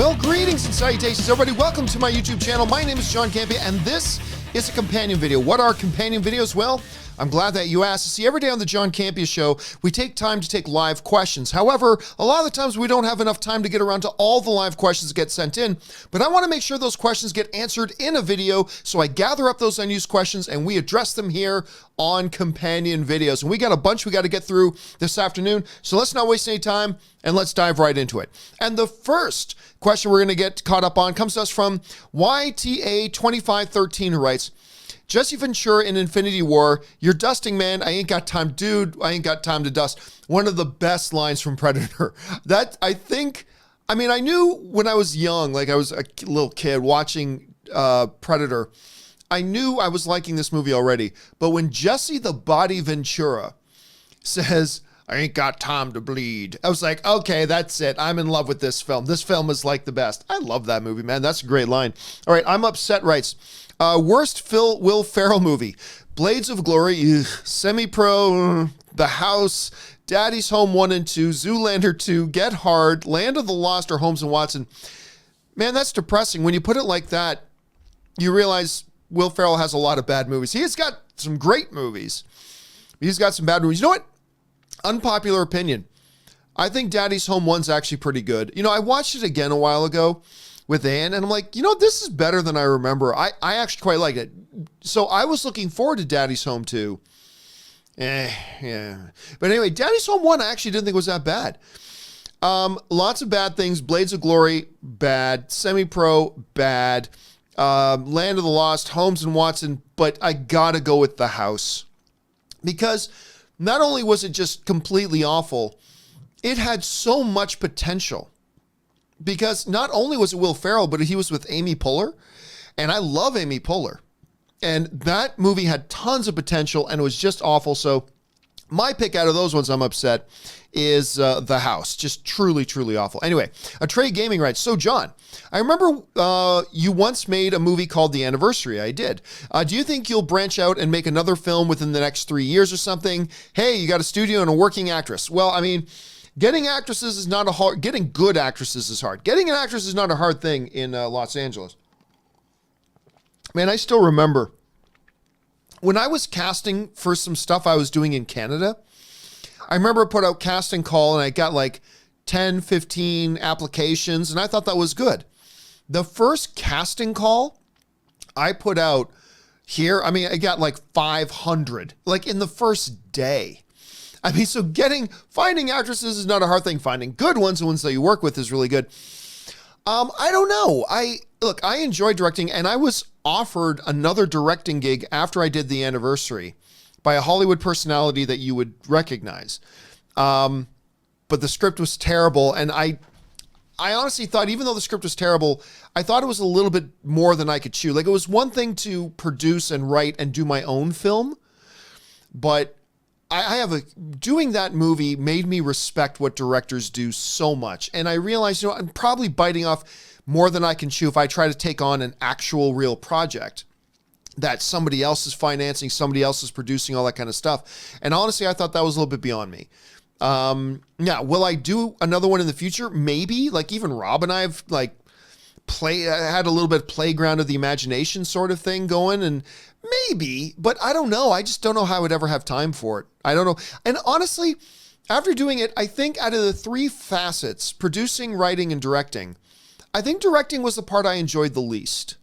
Well, greetings and salutations, everybody. Welcome to my YouTube channel. My name is John Campea, and this is a companion video. What are companion videos? Well, I'm glad that you asked. See, every day on the John Campea Show, we take time to take live questions. However, a lot of the times we don't have enough time to get around to all the live questions that get sent in, but I want to make sure those questions get answered in a video, so I gather up those unused questions and we address them here on companion videos. And we got a bunch we got to get through this afternoon, so let's not waste any time and let's dive right into it. And the first question we're going to get caught up on comes to us from YTA2513, who writes, Jesse Ventura in Infinity War, you're dusting, man. I ain't got time, dude. I ain't got time to dust. One of the best lines from Predator. That, I knew when I was young, like I was a little kid watching Predator, I knew I was liking this movie already. But when Jesse the Body Ventura says, I ain't got time to bleed, I was like, okay, that's it. I'm in love with this film. This film is like the best. I love that movie, man. That's a great line. All right, I'm Upset writes, worst Will Ferrell movie: Blades of Glory, Semi-Pro, The House, Daddy's Home 1 and 2, Zoolander 2, Get Hard, Land of the Lost, or Holmes and Watson. Man, that's depressing. When you put it like that, you realize Will Ferrell has a lot of bad movies. He has got some great movies. He's got some bad movies. You know what? Unpopular opinion. I think Daddy's Home 1's actually pretty good. You know, I watched it again a while ago with Ann, and I'm like, you know, this is better than I remember. I actually quite like it. So I was looking forward to Daddy's Home 2. Yeah. But anyway, Daddy's Home 1 I actually didn't think was that bad. Lots of bad things. Blades of Glory, bad. Semi-Pro, bad. Land of the Lost, Holmes and Watson, but I gotta go with The House. Because not only was it just completely awful, it had so much potential. Because not only was it Will Ferrell, but he was with Amy Poehler. And I love Amy Poehler. And that movie had tons of potential and it was just awful. So my pick out of those ones I'm upset is The House. Just truly, truly awful. Anyway, Trey Gaming writes, so John, I remember you once made a movie called The Anniversary. I did. Do you think you'll branch out and make another film within the next 3 years or something? Hey, you got a studio and a working actress. Well, I mean, getting actresses is not getting good actresses is hard. Getting an actress is not a hard thing in Los Angeles. Man, I still remember when I was casting for some stuff I was doing in Canada. I remember I put out casting call and I got like 10, 15 applications and I thought that was good. The first casting call I put out here, I mean, I got like 500, like in the first day. I mean, so finding actresses is not a hard thing. Finding good ones, the ones that you work with, is really good. I don't know. I enjoy directing, and I was offered another directing gig after I did The Anniversary by a Hollywood personality that you would recognize. But the script was terrible, and I honestly thought, even though the script was terrible, I thought it was a little bit more than I could chew. Like, it was one thing to produce and write and do my own film, but doing that movie made me respect what directors do so much. And I realized, I'm probably biting off more than I can chew if I try to take on an actual real project that somebody else is financing, somebody else is producing, all that kind of stuff. And honestly, I thought that was a little bit beyond me. Now, will I do another one in the future? Maybe. Like, even Rob and I have had a little bit of playground of the imagination sort of thing going, and maybe, but I don't know. I just don't know how I would ever have time for it. I don't know. And honestly, after doing it, I think out of the three facets, producing, writing, and directing, I think directing was the part I enjoyed the least.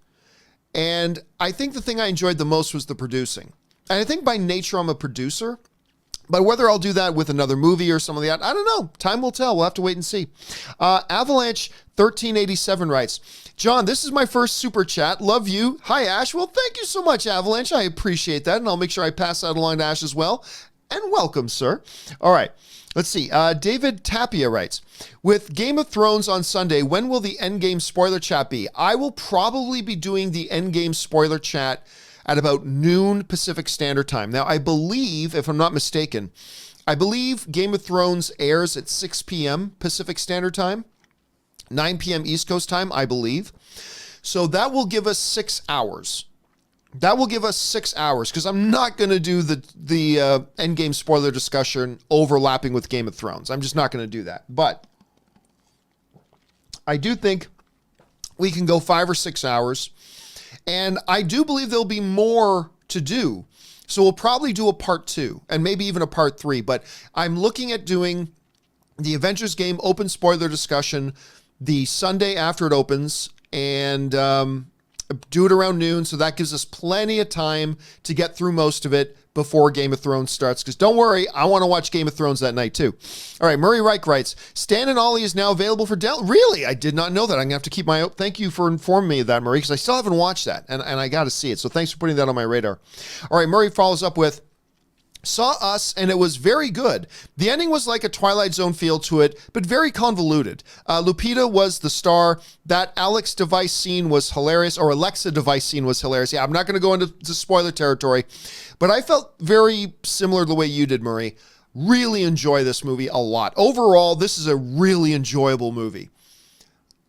And I think the thing I enjoyed the most was the producing. And I think by nature I'm a producer, but whether I'll do that with another movie or some of that, I don't know. Time will tell. We'll have to wait and see. Avalanche 1387 writes, John, this is my first super chat. Love you. Hi, Ash. Well, thank you so much, Avalanche. I appreciate that, and I'll make sure I pass that along to Ash as well. And welcome, sir. All right. Let's see. David Tapia writes, with Game of Thrones on Sunday, when will the Endgame spoiler chat be? I will probably be doing the Endgame spoiler chat at about noon Pacific Standard Time. Now, I believe, if I'm not mistaken, Game of Thrones airs at 6 p.m. Pacific Standard Time, 9 p.m. East Coast time, I believe. So that will give us 6 hours. Because I'm not going to do the Endgame spoiler discussion overlapping with Game of Thrones. I'm just not going to do that. But I do think we can go 5 or 6 hours. And I do believe there'll be more to do. So we'll probably do a part 2 and maybe even a part 3. But I'm looking at doing the Avengers game open spoiler discussion the Sunday after it opens, and do it around noon. So that gives us plenty of time to get through most of it before Game of Thrones starts. Because don't worry, I want to watch Game of Thrones that night too. All right, Murray Reich writes, Stan and Ollie is now available for download. Really? I did not know that. I'm going to have to keep my... Thank you for informing me of that, Murray, because I still haven't watched that, and I got to see it. So thanks for putting that on my radar. All right, Murray follows up with, saw Us, and it was very good. The ending was like a Twilight Zone feel to it, but very convoluted. Lupita was the star. That Alex device scene was hilarious, or Alexa device scene was hilarious. Yeah, I'm not going to go into spoiler territory, but I felt very similar to the way you did, Murray. Really enjoy this movie a lot. Overall, this is a really enjoyable movie.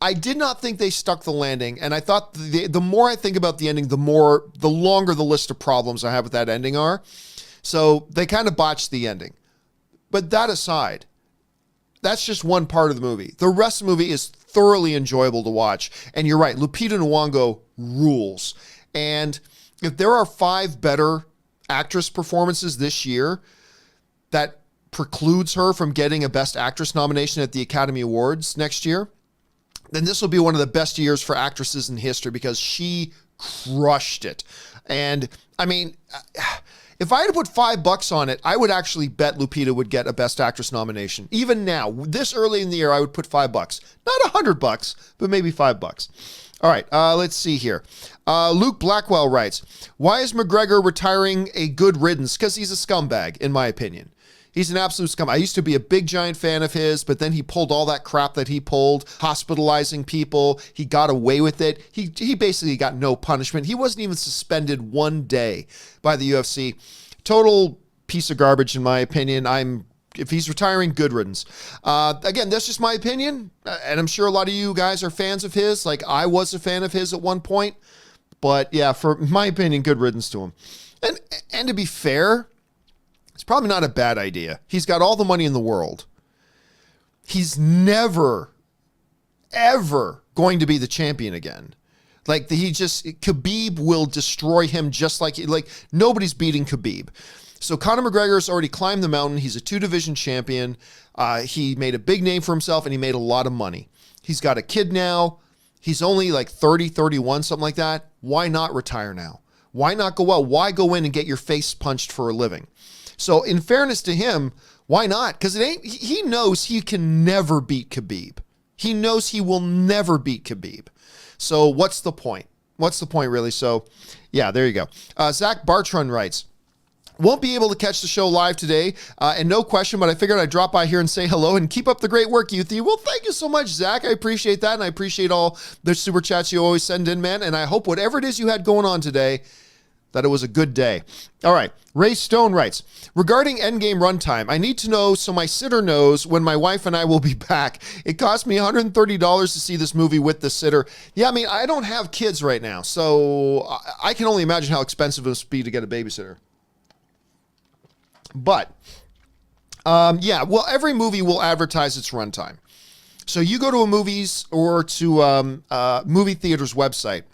I did not think they stuck the landing, and I thought the more I think about the ending, the longer the list of problems I have with that ending are. So they kind of botched the ending. But that aside, that's just one part of the movie. The rest of the movie is thoroughly enjoyable to watch. And you're right, Lupita Nyong'o rules. And if there are 5 better actress performances this year that precludes her from getting a Best Actress nomination at the Academy Awards next year, then this will be one of the best years for actresses in history, because she crushed it. And I mean... if I had to put $5 on it, I would actually bet Lupita would get a Best Actress nomination. Even now, this early in the year, I would put $5. Not $100, but maybe $5. All right, let's see here. Luke Blackwell writes, why is McGregor retiring a good riddance? Because he's a scumbag, in my opinion. He's an absolute scumbag. I used to be a big, giant fan of his, but then he pulled all that crap that he pulled, hospitalizing people. He got away with it. He basically got no punishment. He wasn't even suspended one day by the UFC. Total piece of garbage, in my opinion. If he's retiring, good riddance. Again, that's just my opinion, and I'm sure a lot of you guys are fans of his, like I was a fan of his at one point. But yeah, for my opinion, good riddance to him. And to be fair, it's probably not a bad idea. He's got all the money in the world. He's never, ever going to be the champion again. Khabib will destroy him just like nobody's beating Khabib. So Conor McGregor has already climbed the mountain. He's a 2-division champion. He made a big name for himself, and he made a lot of money. He's got a kid now. He's only like 30, 31, something like that. Why not retire now? Why not go out? Why go in and get your face punched for a living? So in fairness to him, why not? Because he knows he can never beat Khabib. He knows he will never beat Khabib. So what's the point? What's the point, really? So, yeah, there you go. Zach Bartron writes, won't be able to catch the show live today, and no question, but I figured I'd drop by here and say hello and keep up the great work, Youthy. Well, thank you so much, Zach. I appreciate that, and I appreciate all the super chats you always send in, man, and I hope whatever it is you had going on today, that it was a good day. All right. Ray Stone writes, regarding Endgame runtime, I need to know so my sitter knows when my wife and I will be back. It cost me $130 to see this movie with the sitter. Yeah, I mean, I don't have kids right now, so I can only imagine how expensive it must be to get a babysitter. But, yeah, well, every movie will advertise its runtime. So you go to a movies or to movie theater's website.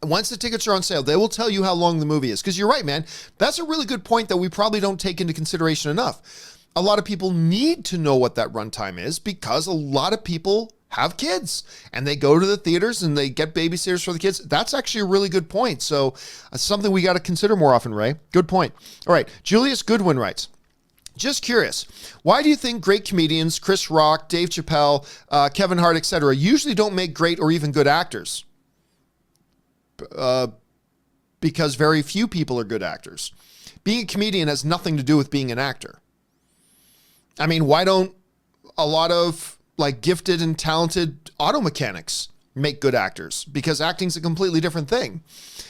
Once the tickets are on sale, they will tell you how long the movie is. Because you're right, man. That's a really good point that we probably don't take into consideration enough. A lot of people need to know what that runtime is because a lot of people have kids and they go to the theaters and they get babysitters for the kids. That's actually a really good point. So something we got to consider more often, Ray. Good point. All right. Julius Goodwin writes, just curious, why do you think great comedians, Chris Rock, Dave Chappelle, Kevin Hart, etc., usually don't make great or even good actors? Because very few people are good actors. Being a comedian has nothing to do with being an actor. I mean, why don't a lot of like gifted and talented auto mechanics make good actors? Because acting's a completely different thing.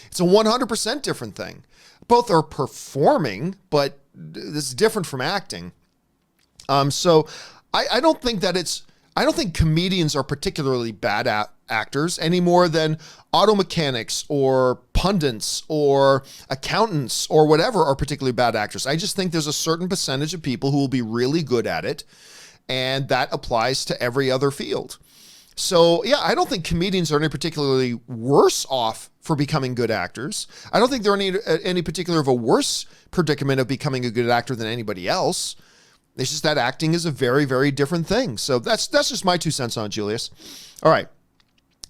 It's a 100% different thing. Both are performing, but it's different from acting. So I don't think comedians are particularly bad at actors any more than auto mechanics or pundits or accountants or whatever are particularly bad actors. I just think there's a certain percentage of people who will be really good at it, and that applies to every other field. So, yeah, I don't think comedians are any particularly worse off for becoming good actors. I don't think they're any particular of a worse predicament of becoming a good actor than anybody else. It's just that acting is a very, very different thing. So that's just my 2 cents on it, Julius. All right.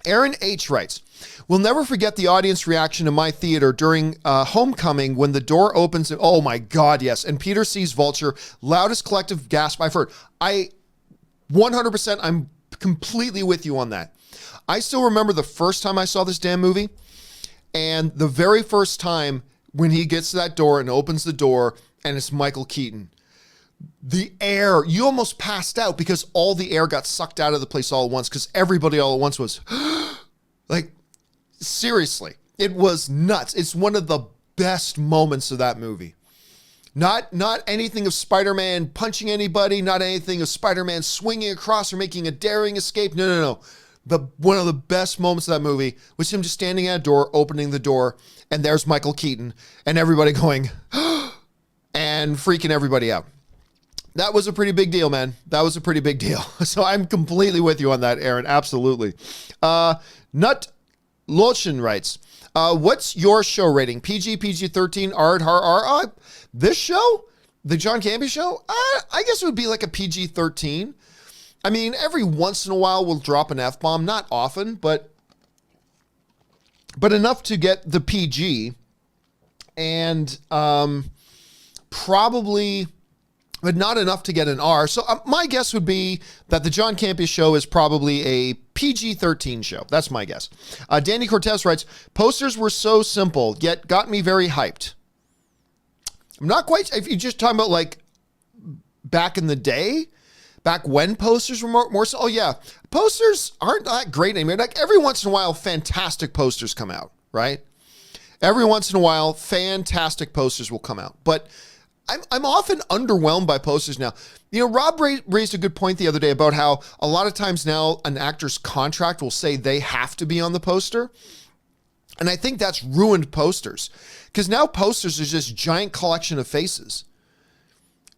Aaron H. writes, "We'll never forget the audience reaction in my theater during Homecoming when the door opens. And, oh, my God, yes. And Peter sees Vulture. Loudest collective gasp I've heard." 100%, I'm completely with you on that. I still remember the first time I saw this damn movie, and the very first time when he gets to that door and opens the door and it's Michael Keaton. The air, you almost passed out because all the air got sucked out of the place all at once, because everybody all at once was like, seriously, it was nuts. It's one of the best moments of that movie. Not anything of Spider-Man punching anybody, not anything of Spider-Man swinging across or making a daring escape. No. One of the best moments of that movie was him just standing at a door, opening the door, and there's Michael Keaton, and everybody going, and freaking everybody out. That was a pretty big deal, man. That was a pretty big deal. So I'm completely with you on that, Aaron. Absolutely. Nut Lotion writes, "What's your show rating? PG, PG-13, R. This show, the John Campea Show, I guess it would be like a PG-13. I mean, every once in a while we'll drop an F-bomb. Not often, but enough to get the PG. And probably, but not enough to get an R. So my guess would be that the John Campea Show is probably a PG-13 show. That's my guess. Danny Cortez writes, "Posters were so simple, yet got me very hyped." I'm not quite, if you're just talking about like back in the day, back when posters were more so, oh yeah, posters aren't that great anymore. Like every once in a while, fantastic posters come out, right? Every once in a while, fantastic posters will come out. But I'm often underwhelmed by posters now. You know, Rob raised a good point the other day about how a lot of times now an actor's contract will say they have to be on the poster. And I think that's ruined posters, because now posters are just giant collection of faces.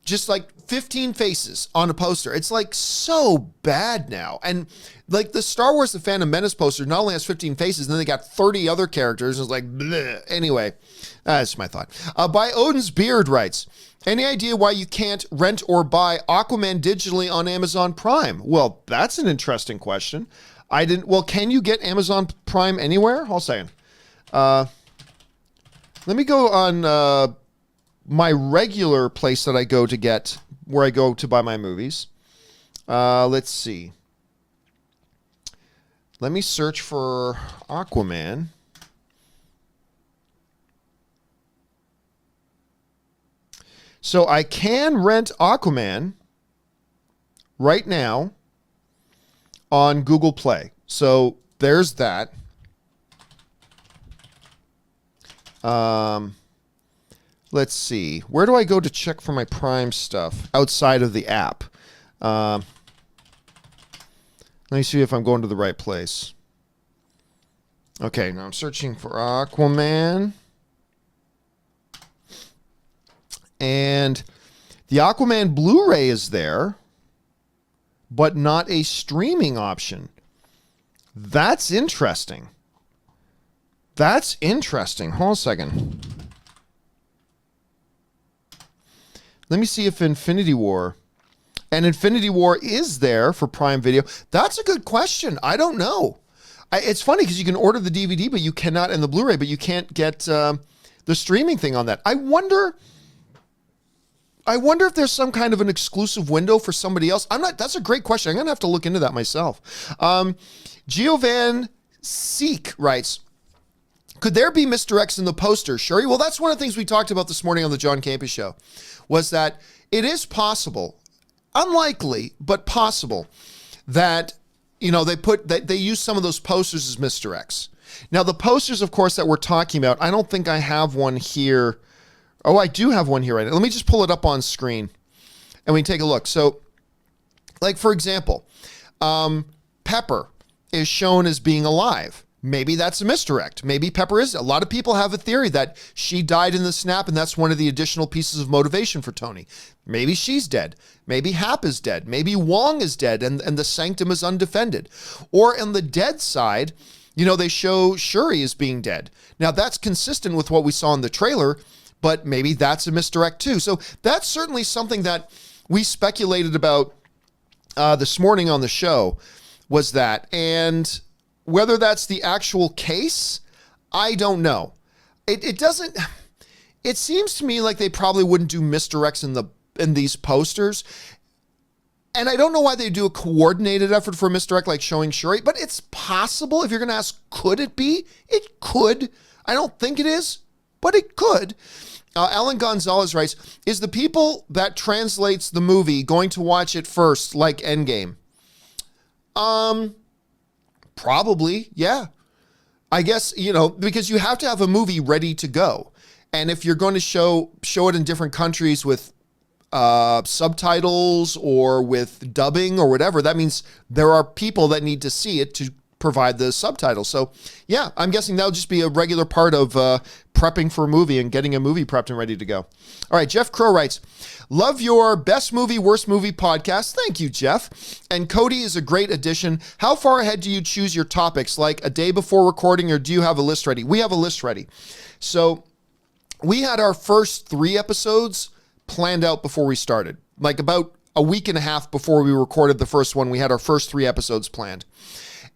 Just like 15 faces on a poster. It's like so bad now. And like the Star Wars The Phantom Menace poster not only has 15 faces, and then they got 30 other characters. It's like, bleh. Anyway, that's my thought. By Odin's Beard writes, "Any idea why you can't rent or buy Aquaman digitally on Amazon Prime?" Well, that's an interesting question. Well, can you get Amazon Prime anywhere? Hold on a second. Let me go on my regular place that I go to get, where I go to buy my movies. Let's see. Let me search for Aquaman. So I can rent Aquaman right now on Google Play. So there's that. Let's see. Where do I go to check for my Prime stuff outside of the app? Let me see if I'm going to the right place. Okay, now I'm searching for Aquaman. And the Aquaman Blu-ray is there, but not a streaming option. That's interesting. That's interesting. Hold on a second. Let me see if Infinity War. And Infinity War is there for Prime Video. That's a good question. I don't know. It's funny because you can order the DVD, but you cannot, and the Blu-ray, but you can't get the streaming thing on that. I wonder if there's some kind of an exclusive window for somebody else. That's a great question. I'm going to have to look into that myself. Giovan Seek writes, "Could there be misdirects in the poster, Sherry?" Well, that's one of the things we talked about this morning on the John Campea Show, was that it is possible, unlikely, but possible, that, you know, they use some of those posters as misdirects. Now, the posters, of course, that we're talking about, I don't think I have one here. Oh, I do have one here right now. Let me just pull it up on screen and we can take a look. So, like, for example, Pepper is shown as being alive. Maybe that's a misdirect. Maybe Pepper is. A lot of people have a theory that she died in the snap, and that's one of the additional pieces of motivation for Tony. Maybe she's dead. Maybe Hap is dead. Maybe Wong is dead, and the Sanctum is undefended. Or on the dead side, they show Shuri as being dead. Now, that's consistent with what we saw in the trailer, but maybe that's a misdirect too. So that's certainly something that we speculated about this morning on the show, was that. And whether that's the actual case, I don't know. It seems to me like they probably wouldn't do misdirects in these posters. And I don't know why they do a coordinated effort for a misdirect like showing Shuri, but it's possible. If you're going to ask, could it be? It could. I don't think it is, but it could. Alan Gonzalez writes, is the people that translates the movie going to watch it first, like Endgame? Probably, yeah. I guess, because you have to have a movie ready to go. And if you're going to show it in different countries with subtitles or with dubbing or whatever, that means there are people that need to see it to provide the subtitles. So yeah, I'm guessing that'll just be a regular part of prepping for a movie and getting a movie prepped and ready to go. All right, Jeff Crow writes, love your best movie, worst movie podcast. Thank you, Jeff. And Cody is a great addition. How far ahead do you choose your topics? Like a day before recording, or do you have a list ready? We have a list ready. So we had our first 3 episodes planned out before we started. Like about a week and a half before we recorded the first one, we had our first 3 episodes planned.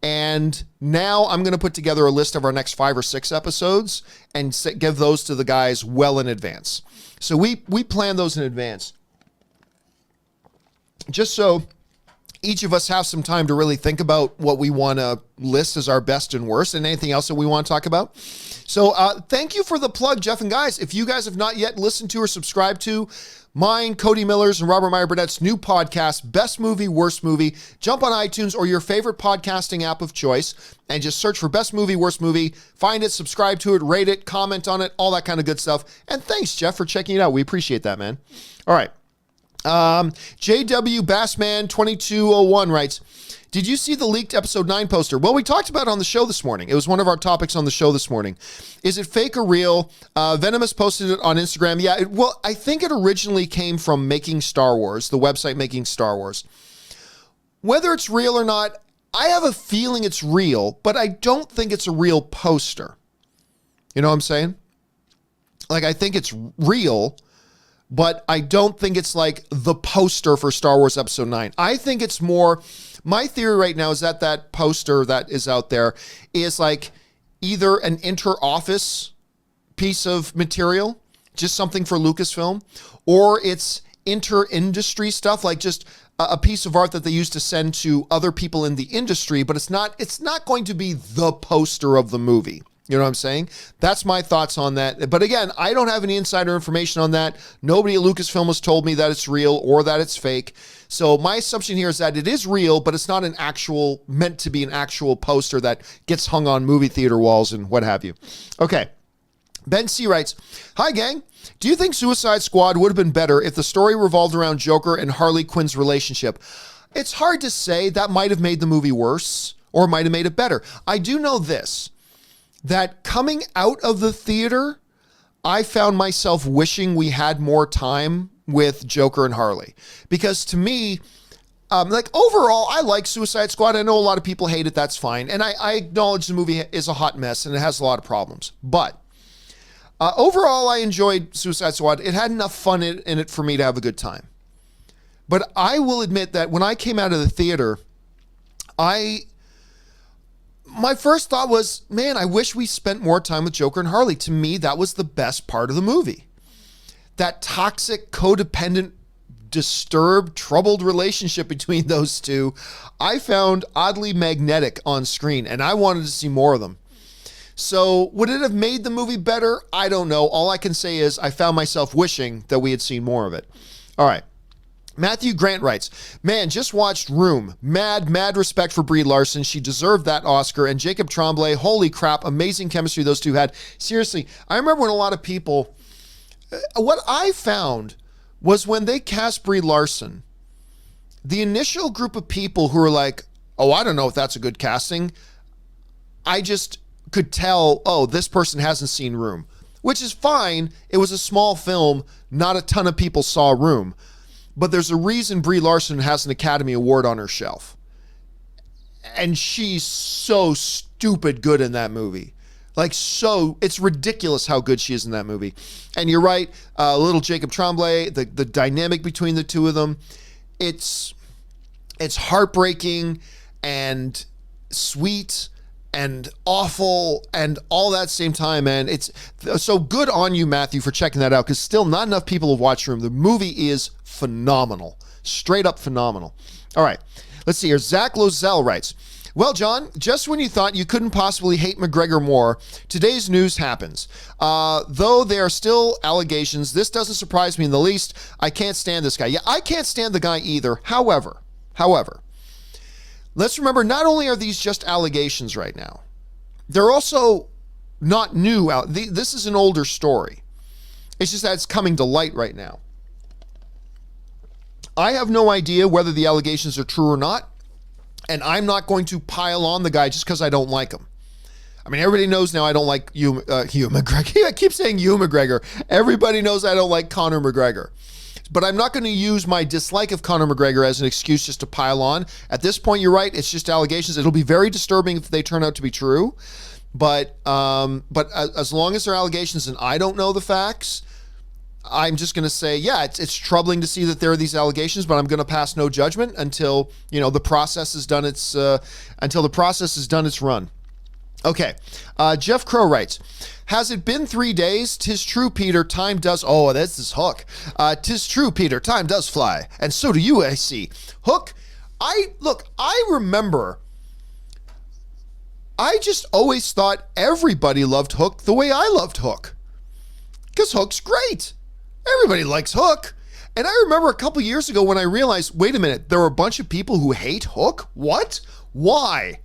And now I'm going to put together a list of our next 5 or 6 episodes and give those to the guys well in advance. So we plan those in advance, just so each of us have some time to really think about what we want to list as our best and worst, and anything else that we want to talk about. So thank you for the plug, Jeff. And guys, if you guys have not yet listened to or subscribed to mine, Cody Miller's, and Robert Meyer Burnett's new podcast, Best Movie, Worst Movie, jump on iTunes or your favorite podcasting app of choice and just search for Best Movie, Worst Movie. Find it, subscribe to it, rate it, comment on it, all that kind of good stuff. And thanks, Jeff, for checking it out. We appreciate that, man. All right. JW Bassman 2201 writes, did you see the leaked episode 9 poster? Well, we talked about it on the show this morning. It was one of our topics on the show this morning. Is it fake or real? Venomous posted it on Instagram. Yeah, well, I think it originally came from Making Star Wars, the website Making Star Wars. Whether it's real or not, I have a feeling it's real, but I don't think it's a real poster. You know what I'm saying? Like, I think it's real, but I don't think it's like the poster for Star Wars Episode 9. I think it's more, my theory right now is that poster that is out there is like either an inter-office piece of material, just something for Lucasfilm, or it's inter-industry stuff, like just a piece of art that they used to send to other people in the industry, but it's not going to be the poster of the movie. You know what I'm saying? That's my thoughts on that. But again, I don't have any insider information on that. Nobody at Lucasfilm has told me that it's real or that it's fake. So my assumption here is that it is real, but it's not meant to be an actual poster that gets hung on movie theater walls and what have you. Okay. Ben C. writes, hi, gang. Do you think Suicide Squad would have been better if the story revolved around Joker and Harley Quinn's relationship? It's hard to say. That might have made the movie worse or might have made it better. I do know this, that coming out of the theater, I found myself wishing we had more time with Joker and Harley. Because to me, overall, I like Suicide Squad. I know a lot of people hate it. That's fine. And I acknowledge the movie is a hot mess and it has a lot of problems. But overall, I enjoyed Suicide Squad. It had enough fun in it for me to have a good time. But I will admit that when I came out of the theater, my first thought was, man, I wish we spent more time with Joker and Harley. To me, that was the best part of the movie. That toxic, codependent, disturbed, troubled relationship between those two, I found oddly magnetic on screen, and I wanted to see more of them. So would it have made the movie better? I don't know. All I can say is I found myself wishing that we had seen more of it. All right. Matthew Grant writes, man, just watched Room. Mad respect for Brie Larson. She deserved that Oscar. And Jacob Tremblay, holy crap, amazing chemistry those two had. Seriously, I remember when a lot of people, what I found was when they cast Brie Larson, the initial group of people who were like, oh, I don't know if that's a good casting, I just could tell, oh, this person hasn't seen Room, which is fine. It was a small film. Not a ton of people saw Room. But there's a reason Brie Larson has an Academy Award on her shelf. And she's so stupid good in that movie. It's ridiculous how good she is in that movie. And you're right, little Jacob Tremblay, the dynamic between the two of them, it's heartbreaking and sweet and awful and all that same time, man. It's so good on you, Matthew, for checking that out, because still not enough people have watched Room. The movie is phenomenal, straight up phenomenal. All right, let's see here. Zach Lozelle writes, well, John, just when you thought you couldn't possibly hate McGregor more, today's news happens. Though there are still allegations, this doesn't surprise me in the least. I can't stand this guy. Yeah, I can't stand the guy either. However, let's remember, not only are these just allegations right now, they're also not new. This is an older story. It's just that it's coming to light right now. I have no idea whether the allegations are true or not, and I'm not going to pile on the guy just because I don't like him. I mean, everybody knows now I don't like Hugh McGregor. I keep saying Hugh McGregor. Everybody knows I don't like Conor McGregor. But I'm not going to use my dislike of Conor McGregor as an excuse just to pile on. At this point, you're right. It's just allegations. It'll be very disturbing if they turn out to be true. But as long as they're allegations and I don't know the facts, I'm just going to say, yeah, it's troubling to see that there are these allegations, but I'm going to pass no judgment until, the process has done its run. Okay. Jeff Crow writes, has it been 3 days? 'Tis true, Peter, time does... Oh, that's this Hook. 'Tis true, Peter, time does fly. And so do you, I see. Hook, I remember... I just always thought everybody loved Hook the way I loved Hook. Because Hook's great. Everybody likes Hook. And I remember a couple years ago when I realized, wait a minute, there were a bunch of people who hate Hook? What? Why?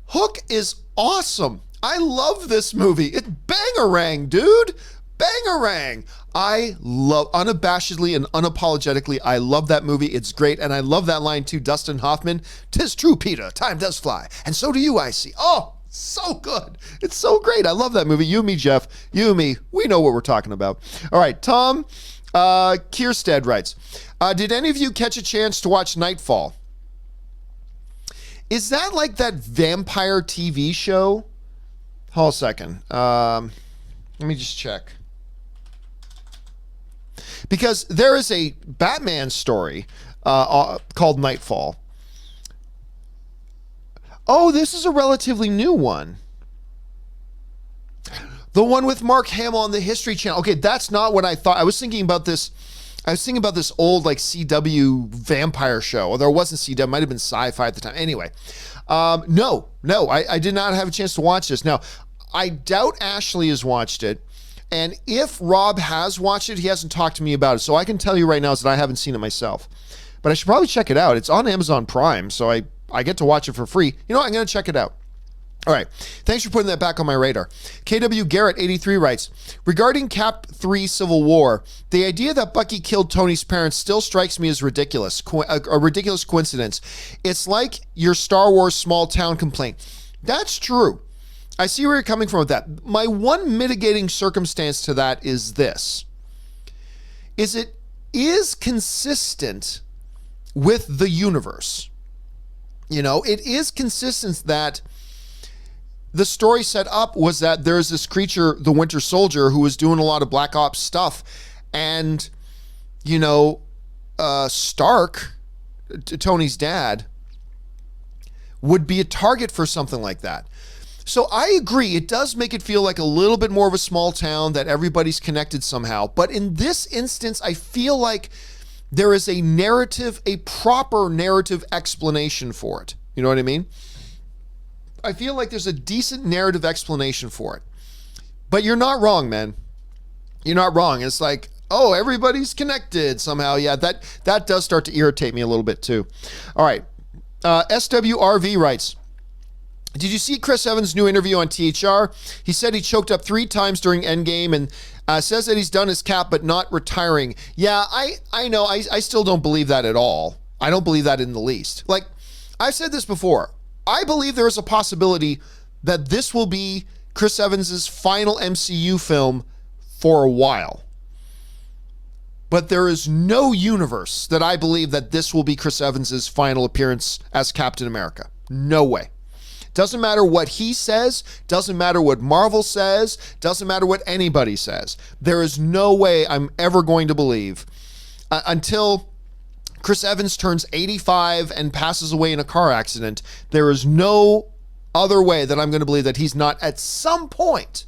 Hook is awesome. I love this movie. It's bangarang, dude. Bangarang. I love, unabashedly and unapologetically, I love that movie. It's great. And I love that line too, Dustin Hoffman. 'Tis true, Peter, time does fly. And so do you, I see. Oh, so good. It's so great. I love that movie. You and me, Jeff. You and me. We know what we're talking about. All right. Tom Kierstead writes, did any of you catch a chance to watch Nightfall? Is that like that vampire TV show? Hold a second. Let me just check. Because there is a Batman story called Nightfall. Oh, this is a relatively new one. The one with Mark Hamill on the History Channel. Okay, that's not what I thought. I was thinking about this old like CW vampire show. Although it wasn't CW, it might have been Sci-Fi at the time. Anyway, no, I did not have a chance to watch this. Now, I doubt Ashley has watched it. And if Rob has watched it, he hasn't talked to me about it. So I can tell you right now is that I haven't seen it myself. But I should probably check it out. It's on Amazon Prime, so I get to watch it for free. You know what? I'm going to check it out. All right. Thanks for putting that back on my radar. KW Garrett 83 writes, regarding Cap 3 Civil War, the idea that Bucky killed Tony's parents still strikes me as ridiculous, a ridiculous coincidence. It's like your Star Wars small town complaint. That's true. I see where you're coming from with that. My one mitigating circumstance to that is this. It is consistent with the universe. It is consistent that the story set up was that there's this creature, the Winter Soldier, who was doing a lot of Black Ops stuff. And, Stark, Tony's dad, would be a target for something like that. So I agree, it does make it feel like a little bit more of a small town, that everybody's connected somehow. But in this instance, I feel like there is a narrative, a proper narrative explanation for it. You know what I mean? I feel like there's a decent narrative explanation for it. But you're not wrong, man. You're not wrong. It's like, oh, everybody's connected somehow. Yeah, that does start to irritate me a little bit too. All right. SWRV writes, did you see Chris Evans' new interview on THR? He said he choked up 3 times during Endgame and says that he's done his cap but not retiring. Yeah, I know. I still don't believe that at all. I don't believe that in the least. Like, I've said this before. I believe there is a possibility that this will be Chris Evans's final MCU film for a while. But there is no universe that I believe that this will be Chris Evans's final appearance as Captain America. No way. Doesn't matter what he says, doesn't matter what Marvel says, doesn't matter what anybody says. There is no way I'm ever going to believe until Chris Evans turns 85 and passes away in a car accident. There is no other way that I'm going to believe that he's not at some point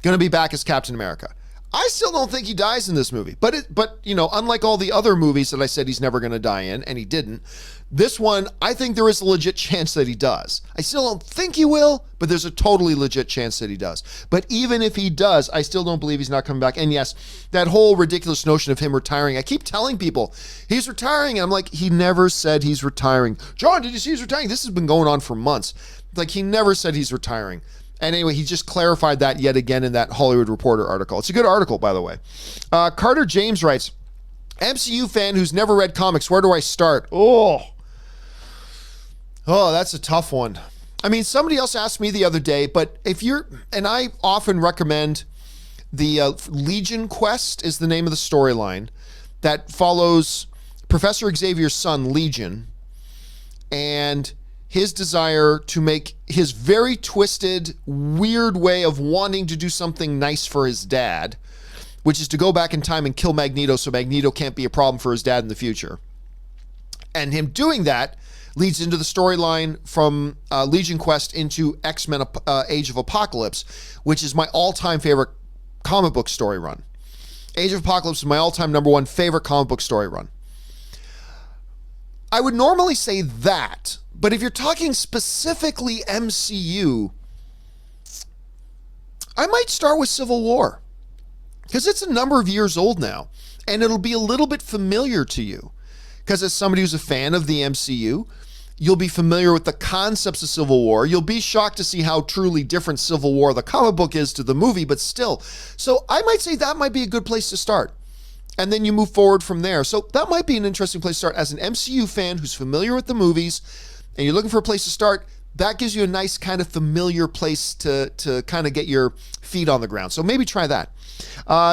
going to be back as Captain America. I still don't think he dies in this movie, but you know, unlike all the other movies that I said he's never going to die in, and he didn't, this one, I think there is a legit chance that he does. I still don't think he will, but there's a totally legit chance that he does. But even if he does, I still don't believe he's not coming back. And yes, that whole ridiculous notion of him retiring, I keep telling people he's retiring, and I'm like, he never said he's retiring. John, did you see he's retiring? This has been going on for months. Like, he never said he's retiring. And anyway, he just clarified that yet again in that Hollywood Reporter article. It's a good article, by the way. Carter James writes, MCU fan who's never read comics, where do I start? Oh, that's a tough one. I mean, somebody else asked me the other day, but if you're, and I often recommend the Legion Quest is the name of the storyline that follows Professor Xavier's son, Legion, and his desire to make his very twisted, weird way of wanting to do something nice for his dad, which is to go back in time and kill Magneto so Magneto can't be a problem for his dad in the future. And him doing that leads into the storyline from Legion Quest into X-Men Age of Apocalypse, which is my all-time favorite comic book story run. Age of Apocalypse is my all-time number one favorite comic book story run. I would normally say that, but if you're talking specifically MCU, I might start with Civil War, because it's a number of years old now, and it'll be a little bit familiar to you, because as somebody who's a fan of the MCU, you'll be familiar with the concepts of Civil War. You'll be shocked to see how truly different Civil War, the comic book, is to the movie, but still. So I might say that might be a good place to start. And then you move forward from there. So that might be an interesting place to start. As an MCU fan who's familiar with the movies, and you're looking for a place to start, that gives you a nice kind of familiar place to kind of get your feet on the ground. So maybe try that.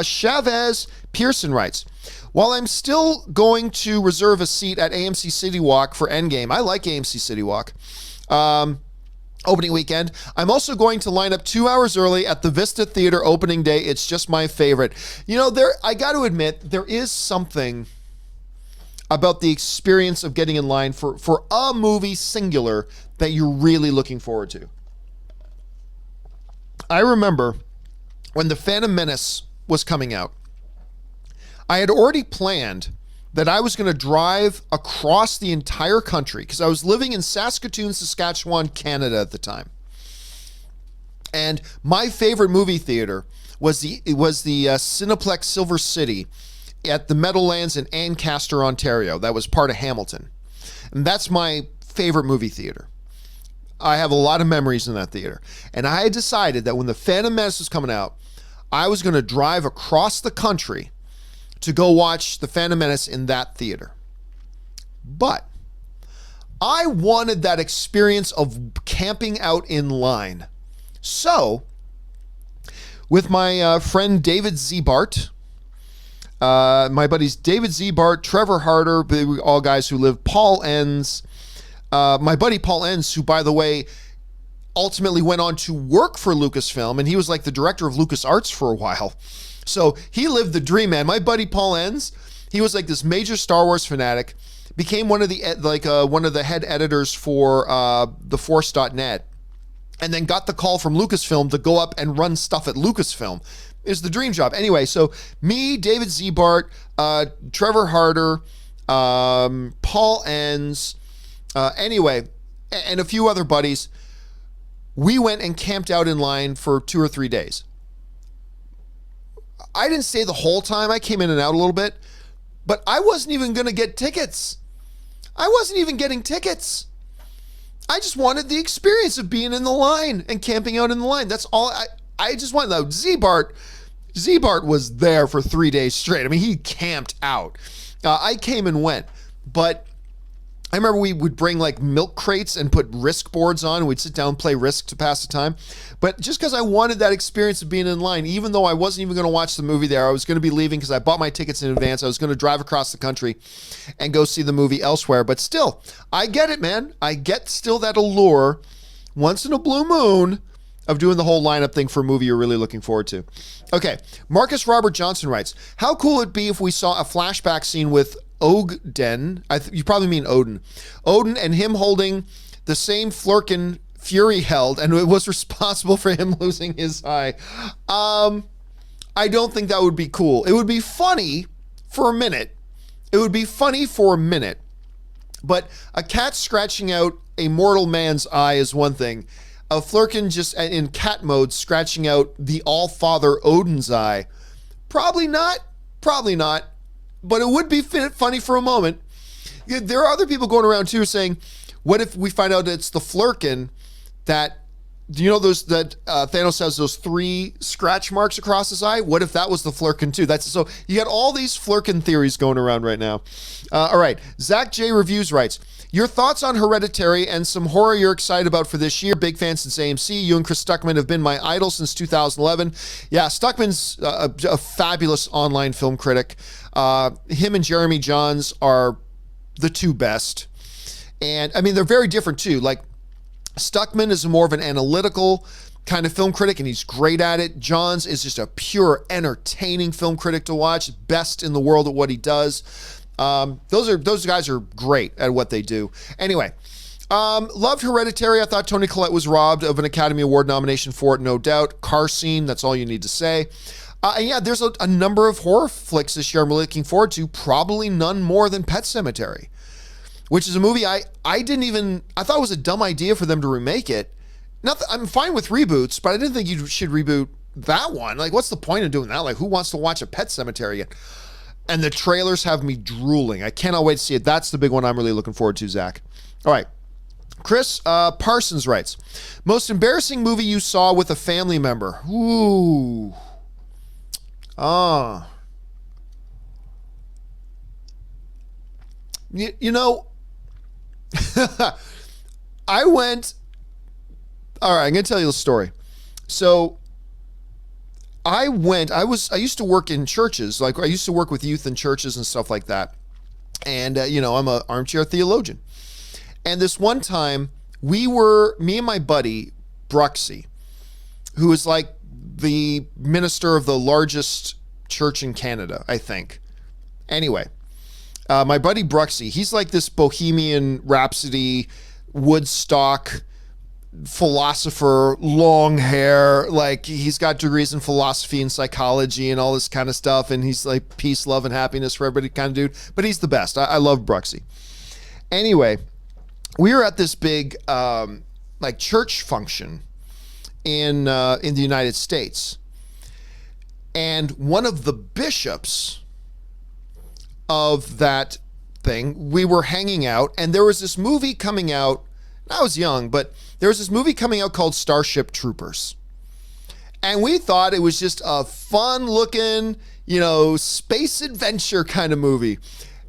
Chavez Pearson writes, while I'm still going to reserve a seat at AMC City Walk for Endgame, I like AMC City Walk, opening weekend, I'm also going to line up 2 hours early at the Vista Theater opening day. It's just my favorite. You know, I got to admit, there is something about the experience of getting in line for a movie singular that you're really looking forward to. I remember when The Phantom Menace was coming out, I had already planned that I was going to drive across the entire country, because I was living in Saskatoon, Saskatchewan, Canada at the time. And my favorite movie theater was the Cineplex Silver City at the Meadowlands in Ancaster, Ontario. That was part of Hamilton. And that's my favorite movie theater. I have a lot of memories in that theater. And I had decided that when The Phantom Menace was coming out, I was going to drive across the country to go watch The Phantom Menace in that theater. But I wanted that experience of camping out in line. So, with my friend David Zebart, my buddies David Zebart, Trevor Harder, all guys who live, Paul Enns, my buddy Paul Enns, who, by the way, ultimately went on to work for Lucasfilm, and he was like the director of LucasArts for a while. So he lived the dream, man. My buddy Paul Enns, he was like this major Star Wars fanatic, became one of the head editors for theforce.net, and then got the call from Lucasfilm to go up and run stuff at Lucasfilm. It was the dream job. Anyway, so me, David Zebart, Trevor Harder, Paul Enns, anyway, and a few other buddies, we went and camped out in line for 2 or 3 days. I didn't stay the whole time. I came in and out a little bit, but I wasn't even going to get tickets. I wasn't even getting tickets. I just wanted the experience of being in the line and camping out in the line. That's all. I just wanted that. Zebart was there for 3 days straight. I mean, he camped out. I came and went, but I remember we would bring like milk crates and put Risk boards on, and we'd sit down and play Risk to pass the time. But just because I wanted that experience of being in line, even though I wasn't even going to watch the movie there, I was going to be leaving because I bought my tickets in advance. I was going to drive across the country and go see the movie elsewhere. But still, I get it, man. I get still that allure once in a blue moon of doing the whole lineup thing for a movie you're really looking forward to. Okay, Marcus Robert Johnson writes, how cool would it be if we saw a flashback scene with Ogden, you probably mean Odin. Odin and him holding the same Flurkin Fury held, and it was responsible for him losing his eye. I don't think that would be cool. It would be funny for a minute. But a cat scratching out a mortal man's eye is one thing. A Flurkin just in cat mode scratching out the all-father Odin's eye. Probably not. But it would be funny for a moment. There are other people going around too saying, what if we find out it's the Flurkin that, that Thanos has those 3 scratch marks across his eye? What if that was the Flurkin too? So you got all these Flurkin theories going around right now. All right, Zach J Reviews writes, your thoughts on Hereditary and some horror you're excited about for this year. Big fan since AMC. You and Chris Stuckman have been my idol since 2011. Yeah, Stuckman's a fabulous online film critic. Him and Jeremy Johns are the 2 best. And I mean, they're very different too. Like Stuckman is more of an analytical kind of film critic, and he's great at it. Johns is just a pure entertaining film critic to watch. Best in the world at what he does. Those guys are great at what they do. Anyway, loved Hereditary. I thought Toni Collette was robbed of an Academy Award nomination for it, no doubt. Car scene, that's all you need to say. And yeah, there's a number of horror flicks this year I'm really looking forward to. Probably none more than Pet Sematary, which is a movie I thought it was a dumb idea for them to remake it. I'm fine with reboots, but I didn't think you should reboot that one. Like, what's the point of doing that? Like, who wants to watch a Pet Sematary again? And the trailers have me drooling. I cannot wait to see it. That's the big one I'm really looking forward to, Zach. All right. Chris Parsons writes, most embarrassing movie you saw with a family member? Ooh. You know, I went, all right, I'm going to tell you the story. So I used to work in churches. Like I used to work with youth in churches and stuff like that. And, I'm an armchair theologian. And this one time me and my buddy, Bruxy, who is like the minister of the largest church in Canada, I think. Anyway, my buddy Bruxy, he's like this Bohemian Rhapsody, Woodstock philosopher, long hair, like he's got degrees in philosophy and psychology and all this kind of stuff, and he's like peace, love, and happiness for everybody kind of dude, but he's the best. I love Bruxy. Anyway, we were at this big like church function in the United States, and one of the bishops of that thing, we were hanging out, and there was this movie coming out. I was young, but there was this movie coming out called Starship Troopers. And we thought it was just a fun looking, space adventure kind of movie.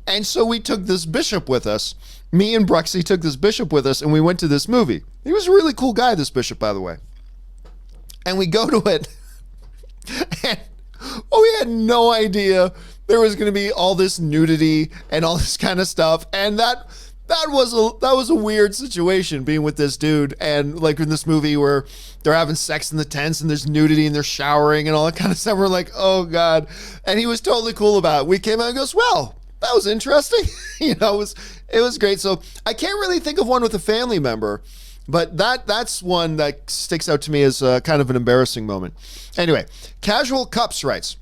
And so we took this bishop with us. Me and Bruxy took this bishop with us, and we went to this movie. He was a really cool guy, this bishop, by the way. And we go to it, and we had no idea there was going to be all this nudity and all this kind of stuff. And that was a weird situation, being with this dude, and like in this movie where they're having sex in the tents and there's nudity and they're showering and all that kind of stuff. We're like, oh God. And he was totally cool about it. We came out and goes, well, that was interesting. It was great. So I can't really think of one with a family member, but that's one that sticks out to me as kind of an embarrassing moment. Anyway, Casual Cups writes,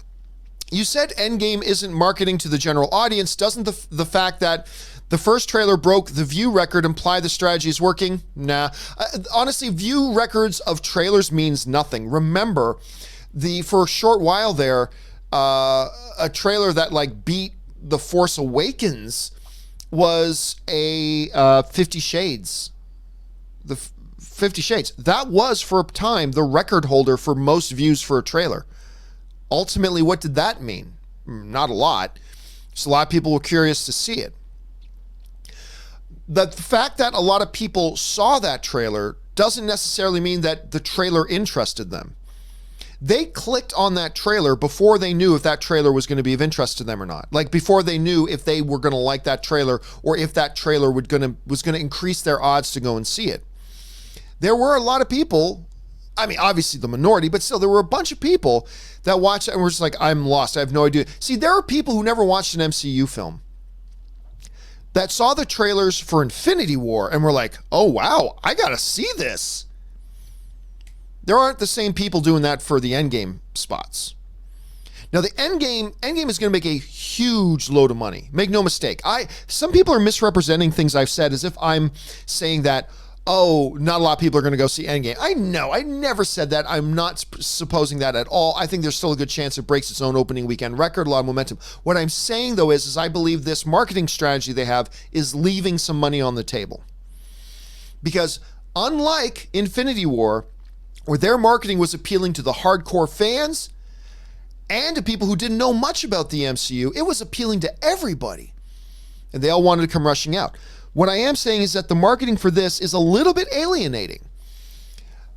you said Endgame isn't marketing to the general audience. Doesn't the fact that the first trailer broke the view record imply the strategy is working? Nah. Honestly, view records of trailers means nothing. Remember, for a short while there, a trailer that like beat The Force Awakens was a 50 Shades. The 50 Shades. That was, for a time, the record holder for most views for a trailer. Ultimately, what did that mean? Not a lot. Just a lot of people were curious to see it. the fact that a lot of people saw that trailer doesn't necessarily mean that the trailer interested them. They clicked on that trailer before they knew if that trailer was going to be of interest to them or not. Like before they knew if they were going to like that trailer or if that trailer was going to increase their odds to go and see it. There were a lot of people, I mean, obviously the minority, but still there were a bunch of people that watched it and were just like, I'm lost. I have no idea. See, there are people who never watched an MCU film that saw the trailers for Infinity War and were like, oh, wow, I got to see this. There aren't the same people doing that for the Endgame spots. Now, the Endgame is going to make a huge load of money. Make no mistake. Some people are misrepresenting things I've said as if I'm saying that, oh, not a lot of people are going to go see Endgame. I know. I never said that. I'm not supposing that at all. I think there's still a good chance it breaks its own opening weekend record, a lot of momentum. What I'm saying, though, is I believe this marketing strategy they have is leaving some money on the table. Because unlike Infinity War, where their marketing was appealing to the hardcore fans and to people who didn't know much about the MCU, it was appealing to everybody. And they all wanted to come rushing out. What I am saying is that the marketing for this is a little bit alienating.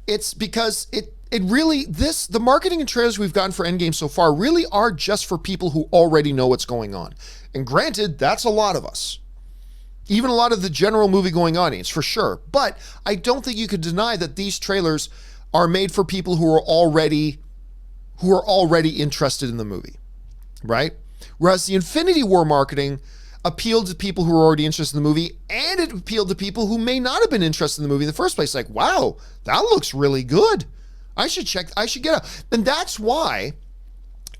It's because the marketing and trailers we've gotten for Endgame so far really are just for people who already know what's going on. And granted, that's a lot of us. Even a lot of the general movie-going audience, for sure. But I don't think you could deny that these trailers are made for people who are already interested in the movie, right? Whereas the Infinity War marketing appealed to people who were already interested in the movie, and it appealed to people who may not have been interested in the movie in the first place. Like, wow, that looks really good. I should get out. And that's why,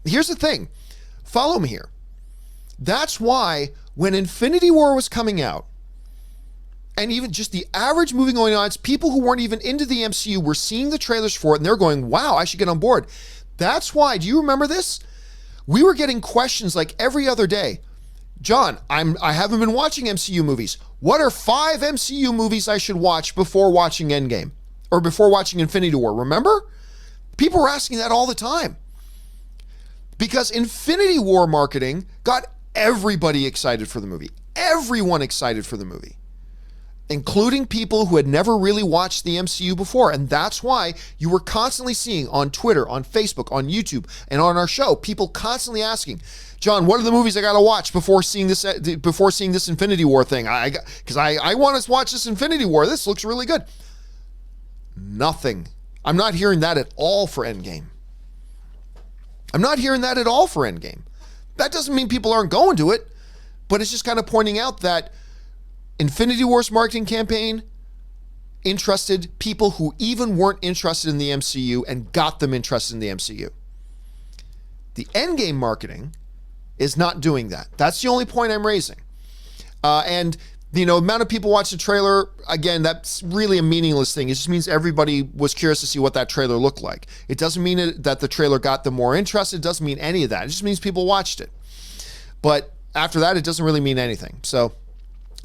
here's the thing, follow me here. That's why when Infinity War was coming out, and even just the average movie going on, it's people who weren't even into the MCU were seeing the trailers for it and they're going, wow, I should get on board. That's why, do you remember this? We were getting questions like every other day. John, I haven't been watching MCU movies. What are 5 MCU movies I should watch before watching Endgame? Or before watching Infinity War, remember? People were asking that all the time. Because Infinity War marketing got everybody excited for the movie. Everyone excited for the movie. Including people who had never really watched the MCU before. And that's why you were constantly seeing on Twitter, on Facebook, on YouTube, and on our show, people constantly asking, John, what are the movies I got to watch before seeing this Infinity War thing? Because I want to watch this Infinity War. This looks really good. Nothing. I'm not hearing that at all for Endgame. That doesn't mean people aren't going to it, but it's just kind of pointing out that Infinity War's marketing campaign interested people who even weren't interested in the MCU and got them interested in the MCU. The Endgame marketing is not doing that. That's the only point I'm raising. And the amount of people watch the trailer, again, that's really a meaningless thing. It just means everybody was curious to see what that trailer looked like. It doesn't mean that the trailer got them more interested. It doesn't mean any of that. It just means people watched it. But after that, it doesn't really mean anything. So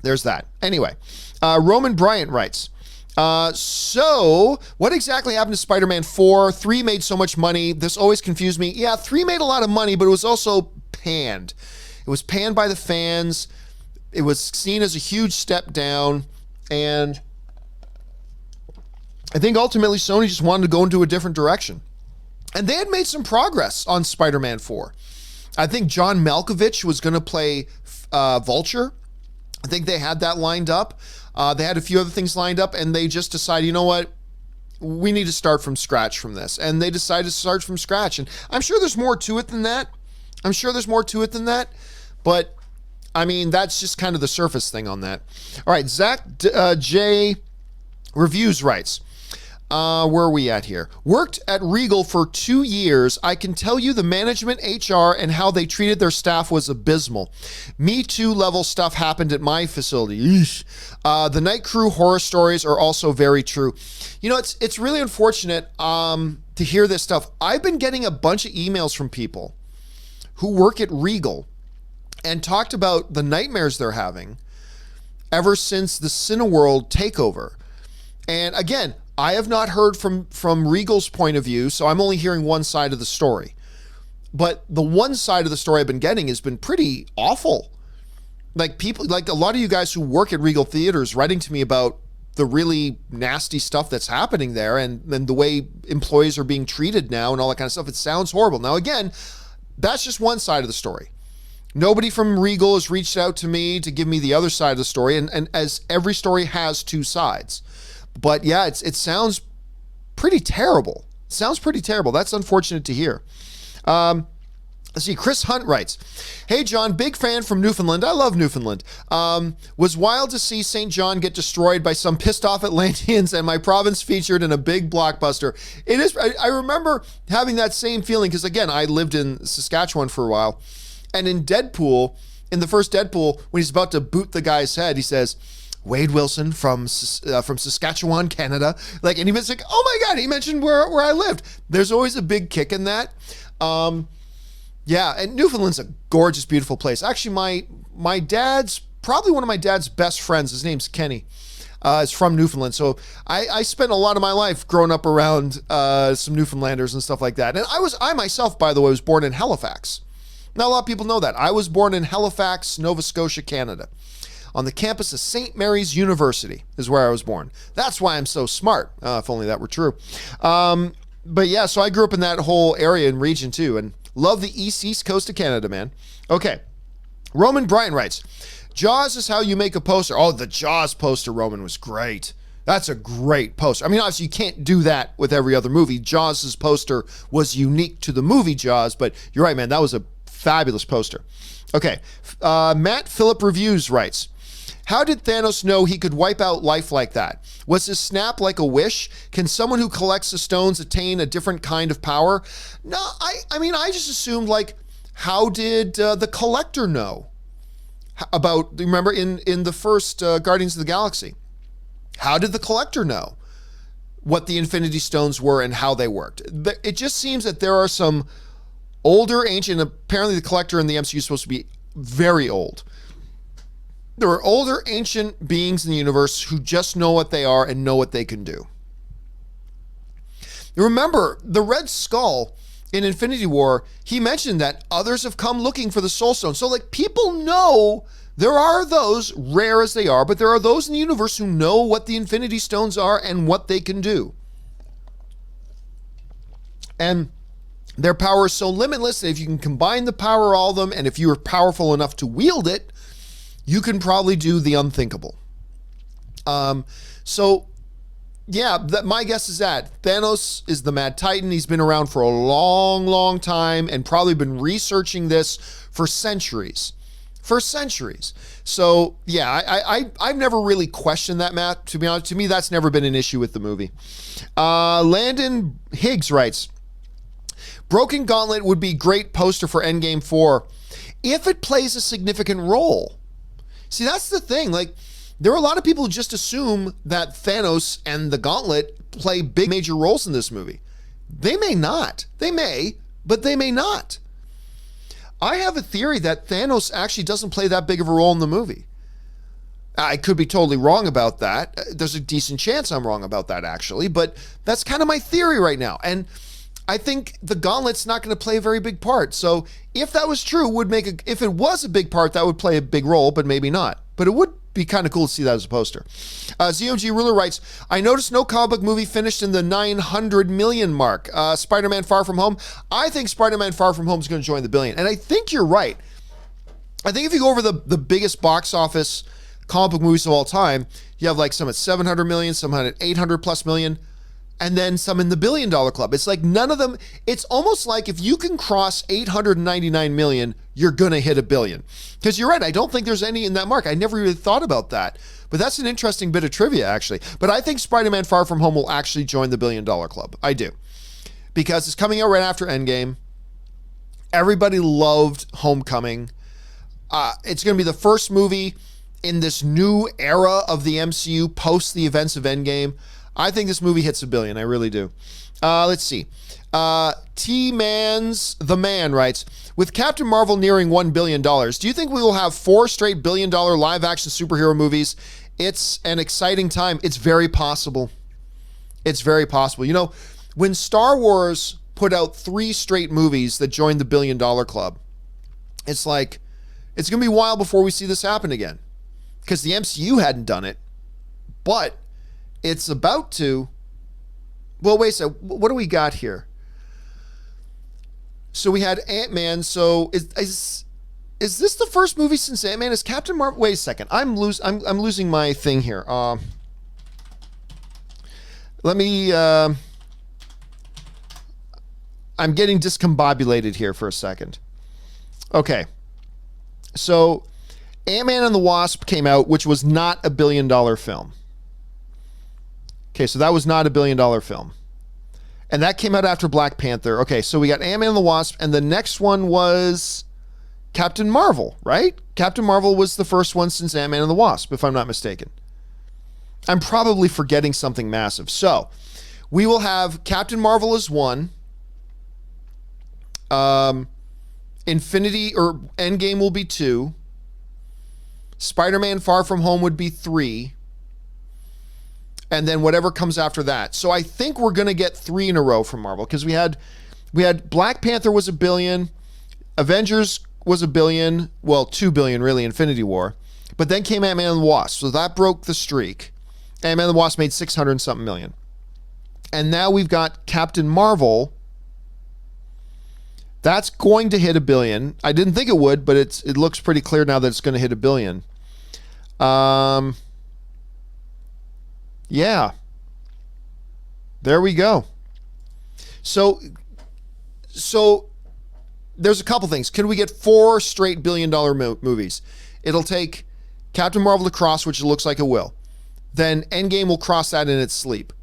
there's that. Anyway, Roman Bryant writes, so what exactly happened to Spider-Man 4? 3 made so much money. This always confused me. Yeah, 3 made a lot of money, but it was also panned. It was panned by the fans. It was seen as a huge step down. And I think ultimately Sony just wanted to go into a different direction. And they had made some progress on Spider-Man 4. I think John Malkovich was going to play Vulture. I think they had that lined up. They had a few other things lined up, and they just decided, you know what? We need to start from scratch from this. And they decided to start from scratch. And I'm sure there's more to it than that. But, I mean, that's just kind of the surface thing on that. All right, Zach J. Reviews writes, where are we at here? Worked at Regal for 2 years. I can tell you the management, HR, and how they treated their staff was abysmal. Me Too level stuff happened at my facility. The night crew horror stories are also very true. It's really unfortunate to hear this stuff. I've been getting a bunch of emails from people who work at Regal and talked about the nightmares they're having ever since the Cineworld takeover. And again, I have not heard from Regal's point of view, so I'm only hearing one side of the story. But the one side of the story I've been getting has been pretty awful. like people, like a lot of you guys who work at Regal Theaters writing to me about the really nasty stuff that's happening there and the way employees are being treated now and all that kind of stuff. It sounds horrible. Now, again, that's just one side of the story. Nobody from Regal has reached out to me to give me the other side of the story. And as every story has two sides. But yeah, it sounds pretty terrible. It sounds pretty terrible. That's unfortunate to hear. Let's see, Chris Hunt writes, "Hey John, big fan from Newfoundland. I love Newfoundland. Was wild to see St. John get destroyed by some pissed off Atlanteans and my province featured in a big blockbuster. It is. I remember having that same feeling because again, I lived in Saskatchewan for a while, and in Deadpool, in the first Deadpool, when he's about to boot the guy's head, he says, Wade Wilson from Saskatchewan, Canada. Like, and he was like, oh my God, he mentioned where I lived. There's always a big kick in that. Yeah, and Newfoundland's a gorgeous, beautiful place. Actually, my dad's, probably one of my dad's best friends, his name's Kenny, is from Newfoundland. So I spent a lot of my life growing up around some Newfoundlanders and stuff like that. And I myself, by the way, was born in Halifax. Not a lot of people know that. I was born in Halifax, Nova Scotia, Canada. On the campus of St. Mary's University is where I was born. That's why I'm so smart, if only that were true. But yeah, so I grew up in that whole area and region too, and love the east coast of Canada, man. Okay. Roman Bryant writes, Jaws is how you make a poster. Oh, the Jaws poster, Roman, was great. That's a great poster. I mean, obviously you can't do that with every other movie. Jaws' poster was unique to the movie Jaws, but you're right, man. That was a fabulous poster. Okay. Matt Phillip Reviews writes, how did Thanos know he could wipe out life like that? Was his snap like a wish? Can someone who collects the stones attain a different kind of power? No, I mean, I just assumed, like, how did the Collector know about, remember in the first Guardians of the Galaxy? How did the Collector know what the Infinity Stones were and how they worked? It just seems that there are some older, ancient, apparently the Collector in the MCU is supposed to be very old. There are older, ancient beings in the universe who just know what they are and know what they can do. Remember, the Red Skull in Infinity War, he mentioned that others have come looking for the Soul Stone. So, like, people know there are those, rare as they are, but there are those in the universe who know what the Infinity Stones are and what they can do. And their power is so limitless that if you can combine the power of all of them, and if you are powerful enough to wield it, you can probably do the unthinkable. So, yeah, my guess is that Thanos is the Mad Titan. He's been around for a long, long time and probably been researching this for centuries. For centuries. So, yeah, I've never really questioned that, Matt. To be honest, to me, that's never been an issue with the movie. Landon Higgs writes, Broken Gauntlet would be great poster for Endgame 4 if it plays a significant role. See, that's the thing. Like, there are a lot of people who just assume that Thanos and the Gauntlet play big major roles in this movie. They may not. They may, but they may not. I have a theory that Thanos actually doesn't play that big of a role in the movie. I could be totally wrong about that. There's a decent chance I'm wrong about that, actually, but that's kind of my theory right now. And I think the Gauntlet's not going to play a very big part. So if that was true, if it was a big part, that would play a big role, but maybe not. But it would be kind of cool to see that as a poster. ZOG Ruler writes, I noticed no comic book movie finished in the 900 million mark. Spider-Man Far From Home. I think Spider-Man Far From Home is going to join the billion. And I think you're right. I think if you go over the biggest box office comic book movies of all time, you have like some at 700 million, some at 800 plus million. And then some in the $1 billion club. It's like none of them, it's almost like if you can cross 899 million, you're going to hit $1 billion. Because you're right, I don't think there's any in that mark. I never really thought about that. But that's an interesting bit of trivia, actually. But I think Spider-Man Far From Home will actually join the $1 billion club. I do. Because it's coming out right after Endgame. Everybody loved Homecoming. It's going to be the first movie in this new era of the MCU post the events of Endgame. I think this movie hits $1 billion. I really do. Let's see. T-Man's The Man writes, with Captain Marvel nearing $1 billion, do you think we will have 4 straight $1 billion live-action superhero movies? It's an exciting time. It's very possible. It's very possible. You know, when Star Wars put out 3 straight movies that joined the $1 billion club, it's like, It's going to be a while before we see this happen again, because the MCU hadn't done it, but it's about to. Well, wait a second. What do we got here? So we had Ant-Man. So is this the first movie since Ant-Man? Is Captain Marvel? Wait a second. I'm losing my thing here. Let me. I'm getting discombobulated here for a second. Okay. So Ant-Man and the Wasp came out, which was not a $1 billion film. Okay, so that was not a $1 billion film. And that came out after Black Panther. Okay, so we got Ant-Man and the Wasp, and the next one was Captain Marvel, right? Captain Marvel was the first one since Ant-Man and the Wasp, if I'm not mistaken. I'm probably forgetting something massive. So we will have Captain Marvel as 1. Infinity or Endgame will be 2. Spider-Man Far From Home would be 3. And then whatever comes after that. So I think we're going to get 3 in a row from Marvel, because we had Black Panther was $1 billion, Avengers was $1 billion, well, $2 billion really, Infinity War. But then came Ant-Man and the Wasp, so that broke the streak. Ant-Man and the Wasp made 600 and something million. And now we've got Captain Marvel. That's going to hit $1 billion. I didn't think it would, but it looks pretty clear now that it's going to hit $1 billion. Yeah. There we go. So there's a couple things. Can we get 4 straight $1 billion movies? It'll take Captain Marvel to cross, which it looks like it will. Then Endgame will cross that in its sleep.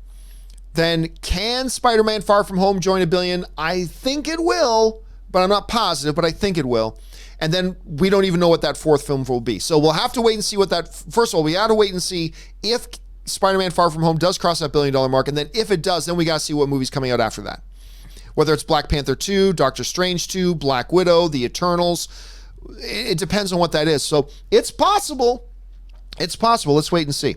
Then can Spider-Man Far From Home join $1 billion? I think it will, but I'm not positive, but I think it will. And then we don't even know what that 4th film will be. So we'll have to wait and see what that, first of all, we got to wait and see if Spider-Man Far From Home does cross that $1 billion mark. And then if it does, then we got to see what movie's coming out after that. Whether it's Black Panther 2, Doctor Strange 2, Black Widow, The Eternals. It depends on what that is. So it's possible. It's possible. Let's wait and see.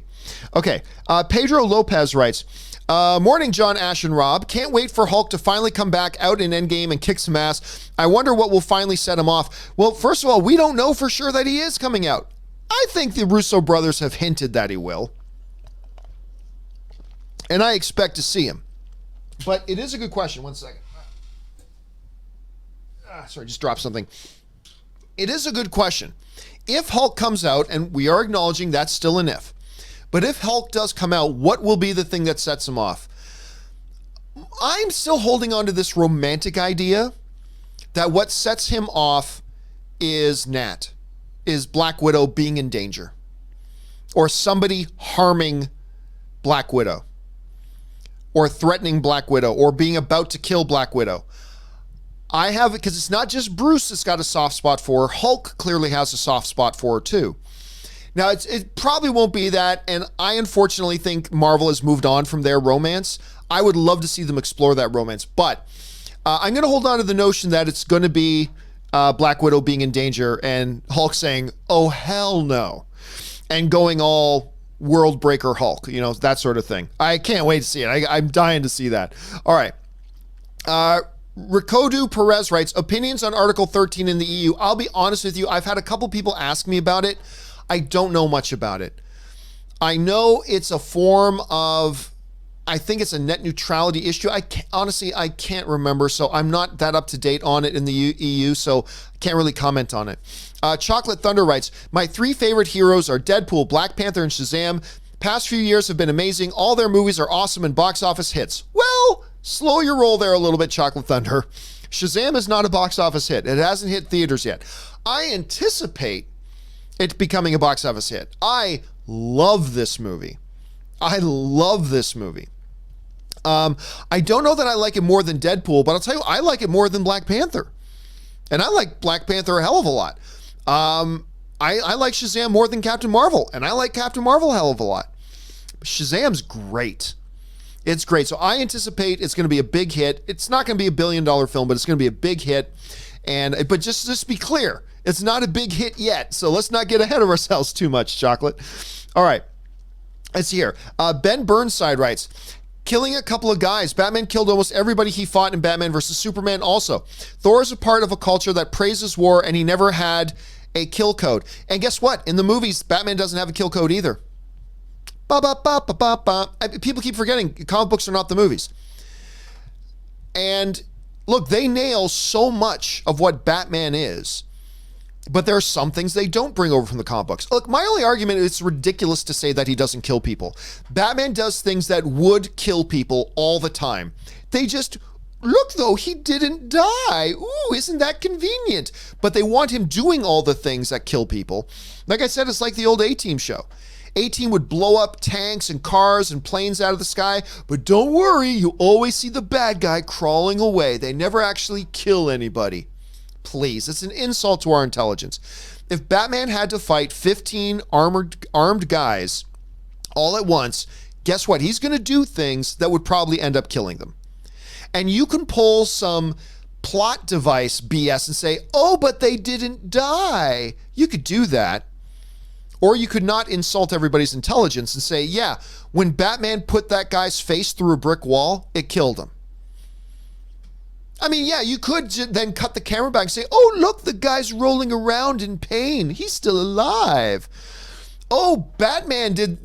Okay. Pedro Lopez writes, morning, John, Ash, and Rob. Can't wait for Hulk to finally come back out in Endgame and kick some ass. I wonder what will finally set him off. Well, first of all, we don't know for sure that he is coming out. I think the Russo brothers have hinted that he will. And I expect to see him. But it is a good question. One second. Sorry, just dropped something. It is a good question. If Hulk comes out, and we are acknowledging that's still an if, but if Hulk does come out, what will be the thing that sets him off? I'm still holding on to this romantic idea that what sets him off is Black Widow being in danger, or somebody harming Black Widow, or threatening Black Widow, or being about to kill Black Widow. I have it because it's not just Bruce that's got a soft spot for her. Hulk clearly has a soft spot for her too. Now, it probably won't be that, and I unfortunately think Marvel has moved on from their romance. I would love to see them explore that romance, but I'm going to hold on to the notion that it's going to be Black Widow being in danger and Hulk saying, oh, hell no, and going all world breaker Hulk, that sort of thing. I can't wait to see it. I'm dying to see that. All right. Ricodu Perez writes, opinions on Article 13 in the EU. I'll be honest with you. I've had a couple people ask me about it. I don't know much about it. I know it's a form of, I think it's a net neutrality issue. Honestly, I can't remember, so I'm not that up to date on it in the EU, so I can't really comment on it. Chocolate Thunder writes, my 3 favorite heroes are Deadpool, Black Panther, and Shazam. Past few years have been amazing. All their movies are awesome and box office hits. Well, slow your roll there a little bit, Chocolate Thunder. Shazam is not a box office hit. It hasn't hit theaters yet. I anticipate it becoming a box office hit. I love this movie. I don't know that I like it more than Deadpool, but I'll tell you, I like it more than Black Panther. And I like Black Panther a hell of a lot. I like Shazam more than Captain Marvel, and I like Captain Marvel a hell of a lot. Shazam's great. It's great. So I anticipate it's going to be a big hit. It's not going to be $1 billion film, but it's going to be a big hit. But just to be clear, it's not a big hit yet. So let's not get ahead of ourselves too much, Chocolate. All right. Let's see here. Ben Burnside writes, killing a couple of guys. Batman killed almost everybody he fought in Batman versus Superman also. Thor is a part of a culture that praises war, and he never had a kill code. And guess what? In the movies, Batman doesn't have a kill code either. Ba, ba, ba, ba, ba, ba. People keep forgetting comic books are not the movies. And look, they nail so much of what Batman is, but there are some things they don't bring over from the comic books. Look, my only argument is it's ridiculous to say that he doesn't kill people. Batman does things that would kill people all the time. They just, look though, he didn't die. Ooh, isn't that convenient? But they want him doing all the things that kill people. Like I said, it's like the old A-Team show. A-Team would blow up tanks and cars and planes out of the sky, but don't worry, you always see the bad guy crawling away. They never actually kill anybody. Please, it's an insult to our intelligence. If Batman had to fight 15 armed guys all at once, guess what? He's going to do things that would probably end up killing them. And you can pull some plot device BS and say, oh, but they didn't die. You could do that. Or you could not insult everybody's intelligence and say, yeah, when Batman put that guy's face through a brick wall, it killed him. I mean, yeah, you could then cut the camera back and say, oh, look, the guy's rolling around in pain. He's still alive. Oh, Batman dropped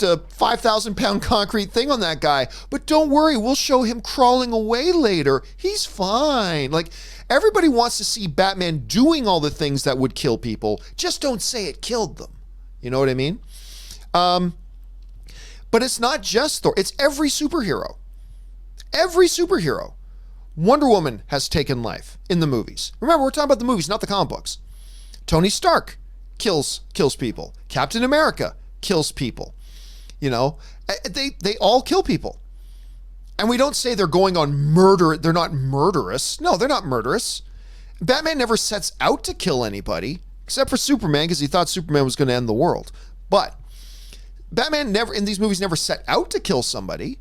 a 5,000-pound concrete thing on that guy. But don't worry, we'll show him crawling away later. He's fine. Like, everybody wants to see Batman doing all the things that would kill people. Just don't say it killed them. You know what I mean? But it's not just Thor. It's every superhero. Every superhero. Wonder Woman has taken life in the movies. Remember, we're talking about the movies, not the comic books. Tony Stark kills people. Captain America kills people. You know, they all kill people. And we don't say they're going on murder. They're not murderous. No, they're not murderous. Batman never sets out to kill anybody, except for Superman, because he thought Superman was going to end the world. But Batman never, in these movies, never set out to kill somebody.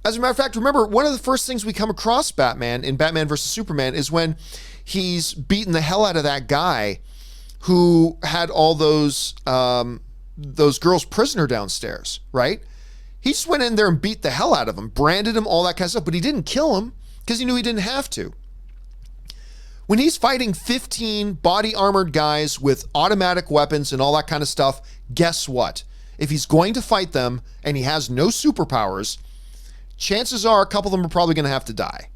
As a matter of fact, remember, one of the first things we come across Batman in Batman versus Superman is when he's beaten the hell out of that guy who had all those girls prisoner downstairs, right? He just went in there and beat the hell out of him, branded him, all that kind of stuff, but he didn't kill him because he knew he didn't have to. When he's fighting 15 body armored guys with automatic weapons and all that kind of stuff, guess what? If he's going to fight them and he has no superpowers, chances are a couple of them are probably going to have to die.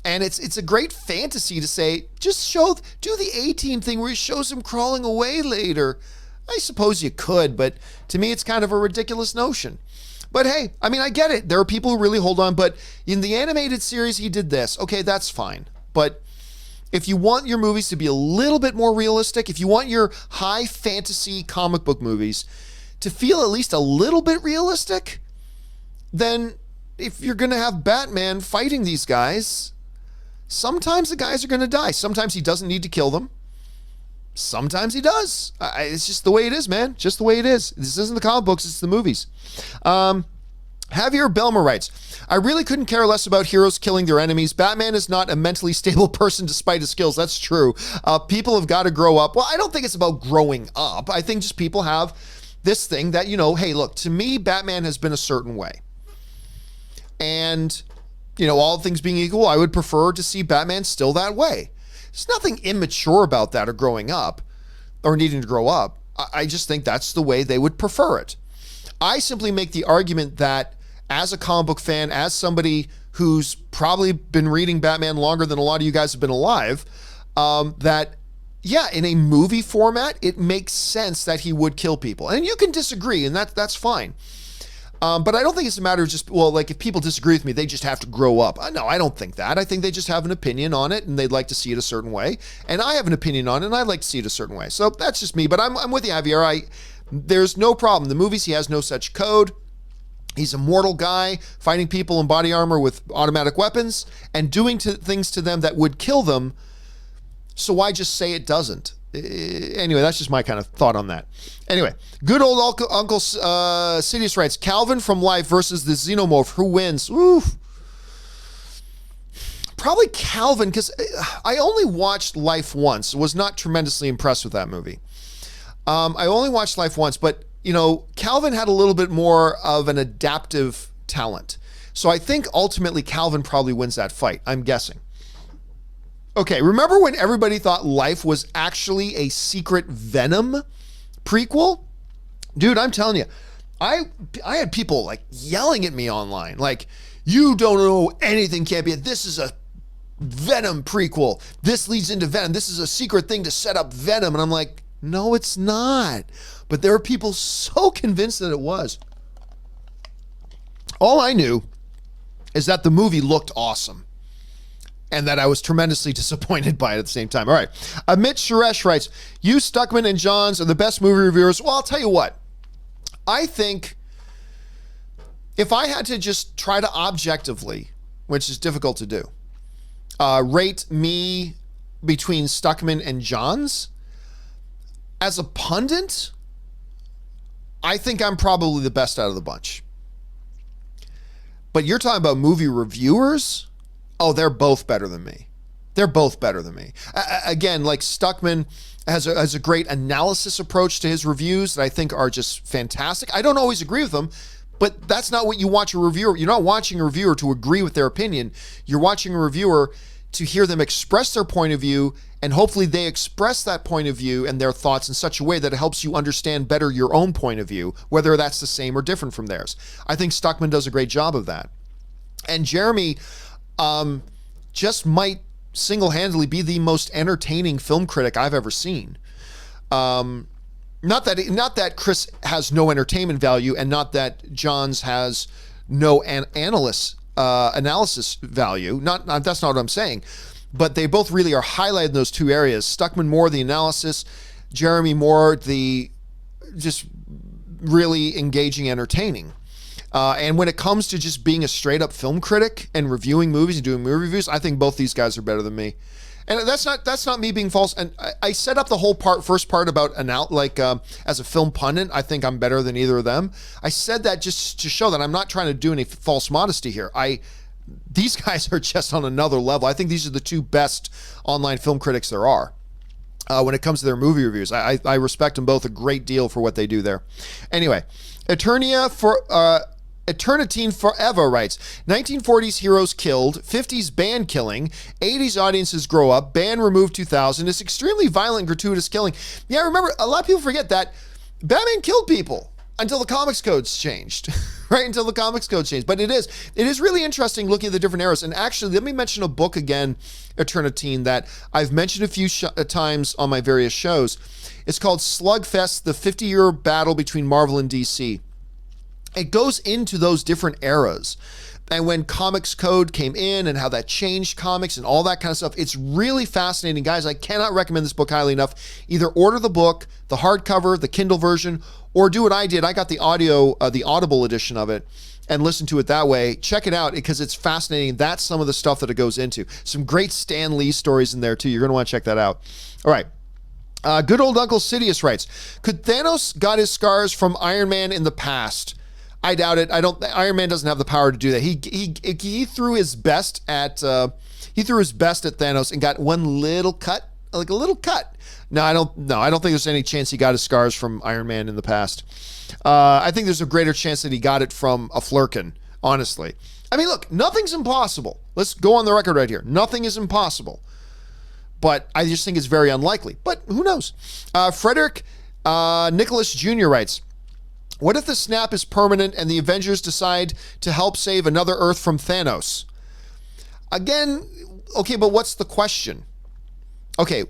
And it's a great fantasy to say, just do the A-Team thing where he shows him crawling away later. I suppose you could, but to me, it's kind of a ridiculous notion. But hey, I mean, I get it. There are people who really hold on, but in the animated series, he did this. Okay, that's fine. But if you want your movies to be a little bit more realistic, if you want your high fantasy comic book movies to feel at least a little bit realistic, then if you're going to have Batman fighting these guys, sometimes the guys are going to die. Sometimes he doesn't need to kill them. Sometimes he does. It's just the way it is, man. Just the way it is. This isn't the comic books, it's the movies. Javier Belma writes, I really couldn't care less about heroes killing their enemies. Batman is not a mentally stable person despite his skills. That's true. People have got to grow up. Well, I don't think it's about growing up. I think just people have this thing that, hey, look, to me, Batman has been a certain way. And, all things being equal, I would prefer to see Batman still that way. There's nothing immature about that or growing up or needing to grow up. I just think that's the way they would prefer it. I simply make the argument that as a comic book fan, as somebody who's probably been reading Batman longer than a lot of you guys have been alive, that, yeah, in a movie format, it makes sense that he would kill people. And you can disagree, and that's fine. But I don't think it's a matter of just, if people disagree with me, they just have to grow up. No, I don't think that. I think they just have an opinion on it and they'd like to see it a certain way. And I have an opinion on it and I'd like to see it a certain way. So that's just me. But I'm with you, Javier. There's no problem. The movies, he has no such code. He's a mortal guy fighting people in body armor with automatic weapons and doing things to them that would kill them. So why just say it doesn't? Anyway, that's just my kind of thought on that. Anyway, good old Uncle Sidious writes, Calvin from Life versus the Xenomorph. Who wins? Oof. Probably Calvin, because I only watched Life once. Was not tremendously impressed with that movie. I only watched Life once, but, Calvin had a little bit more of an adaptive talent. So I think ultimately Calvin probably wins that fight. I'm guessing. Okay, remember when everybody thought Life was actually a secret Venom prequel? Dude, I'm telling you, I had people like yelling at me online, like, you don't know anything, Campea. This is a Venom prequel. This leads into Venom. This is a secret thing to set up Venom. And I'm like, no, it's not. But there were people so convinced that it was. All I knew is that the movie looked awesome and that I was tremendously disappointed by it at the same time. All right. Amit Suresh writes, you, Stuckman, and Johns are the best movie reviewers. Well, I'll tell you what. I think if I had to just try to objectively, which is difficult to do, rate me between Stuckman and Johns, as a pundit, I think I'm probably the best out of the bunch. But you're talking about movie reviewers? Oh, they're both better than me. They're both better than me. Again, like Stuckman has a great analysis approach to his reviews that I think are just fantastic. I don't always agree with them, but that's not what you watch a reviewer. You're not watching a reviewer to agree with their opinion. You're watching a reviewer to hear them express their point of view, and hopefully they express that point of view and their thoughts in such a way that it helps you understand better your own point of view, whether that's the same or different from theirs. I think Stuckman does a great job of that. And Jeremy just might single-handedly be the most entertaining film critic I've ever seen. Not that Chris has no entertainment value, and not that Johns has no analysis value. Not that's not what I'm saying. But they both really are highlighted in those two areas. Stuckman more the analysis, Jeremy more the just really engaging, entertaining. And when it comes to just being a straight up film critic and reviewing movies and doing movie reviews, I think both these guys are better than me. And that's not me being false. And I set up the whole first part about as a film pundit, I think I'm better than either of them. I said that just to show that I'm not trying to do any false modesty here. These guys are just on another level. I think these are the two best online film critics there are. When it comes to their movie reviews, I respect them both a great deal for what they do there. Anyway, Eternitine Forever writes, 1940s heroes killed, 50s band killing, 80s audiences grow up, band removed 2000. It's extremely violent, gratuitous killing. Yeah, remember, a lot of people forget that Batman killed people until the comics codes changed, right? Until the comics codes changed. But it is really interesting looking at the different eras. And actually, let me mention a book again, Eternitine, that I've mentioned a few times on my various shows. It's called Slugfest, the 50-year battle between Marvel and DC. It goes into those different eras and when Comics Code came in and how that changed comics and all that kind of stuff. It's really fascinating, guys. I cannot recommend this book highly enough. Either order the book, the hardcover, the Kindle version, or do what I did. I got the Audible edition of it and listen to it that way. Check it out because it's fascinating. That's some of the stuff that it goes into. Some great Stan Lee stories in there too. You're going to want to check that out. All right. Good old Uncle Sidious writes, could Thanos got his scars from Iron Man in the past? I doubt it. Iron Man doesn't have the power to do that. He threw his best at Thanos and got one little cut, like a little cut. No, I don't think there's any chance he got his scars from Iron Man in the past. I think there's a greater chance that he got it from a Flurkin, honestly. I mean, look, nothing's impossible. Let's go on the record right here. Nothing is impossible. But I just think it's very unlikely. But who knows? Frederick Nicholas Jr. writes, what if the snap is permanent and the Avengers decide to help save another Earth from Thanos? Again, okay, but what's the question? Okay,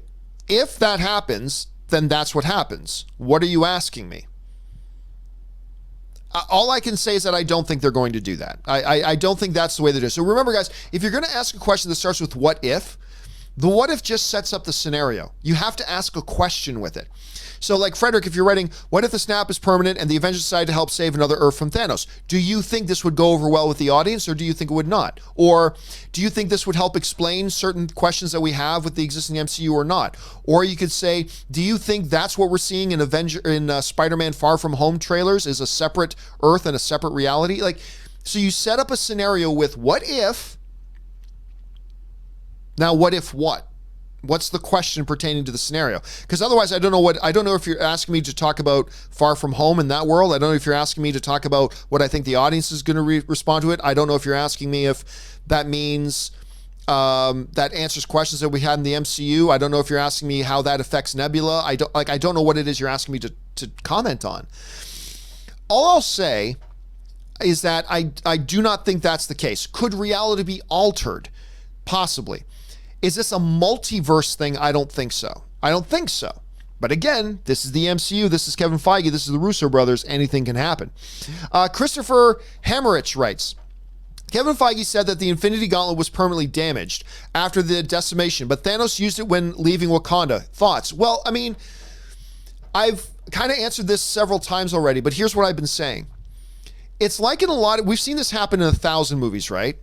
if that happens, then that's what happens. What are you asking me? All I can say is that I don't think they're going to do that. I don't think that's the way they do it. So remember, guys, if you're going to ask a question that starts with what if, the what if just sets up the scenario. You have to ask a question with it. So like Frederick, if you're writing, what if the snap is permanent and the Avengers decide to help save another Earth from Thanos? Do you think this would go over well with the audience or do you think it would not? Or do you think this would help explain certain questions that we have with the existing MCU or not? Or you could say, do you think that's what we're seeing in Spider-Man Far From Home trailers is a separate Earth and a separate reality? Like, so you set up a scenario with what if. Now, what if what? What's the question pertaining to the scenario? Because otherwise, I don't know if you're asking me to talk about Far From Home in that world. I don't know if you're asking me to talk about what I think the audience is going to respond to it. I don't know if you're asking me if that means that answers questions that we had in the MCU. I don't know if you're asking me how that affects Nebula. I don't know what it is you're asking me to comment on. All I'll say is that I do not think that's the case. Could reality be altered? Possibly. Is this a multiverse thing? I don't think so. But again, this is the MCU. This is Kevin Feige. This is the Russo brothers. Anything can happen. Christopher Hammerich writes, Kevin Feige said that the Infinity Gauntlet was permanently damaged after the decimation, but Thanos used it when leaving Wakanda. Thoughts? Well, I mean, I've kind of answered this several times already, but here's what I've been saying. It's like in we've seen this happen in 1,000 movies, right?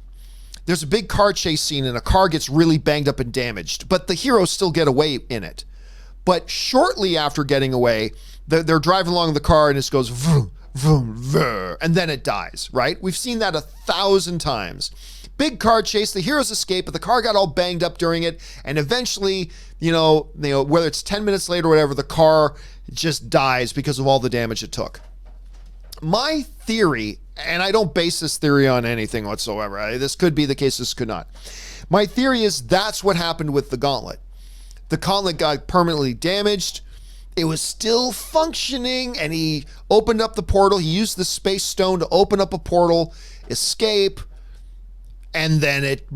There's a big car chase scene and a car gets really banged up and damaged, but the heroes still get away in it. But shortly after getting away, they're driving along the car and it goes vroom, vroom, vroom, and then it dies, right? We've seen that 1,000 times. Big car chase, the heroes escape, but the car got all banged up during it, and eventually, whether it's 10 minutes later or whatever, the car just dies because of all the damage it took. My theory, and I don't base this theory on anything whatsoever. This could be the case, this could not. My theory is that's what happened with the Gauntlet. The Gauntlet got permanently damaged. It was still functioning, and he opened up the portal. He used the space stone to open up a portal, escape, and then it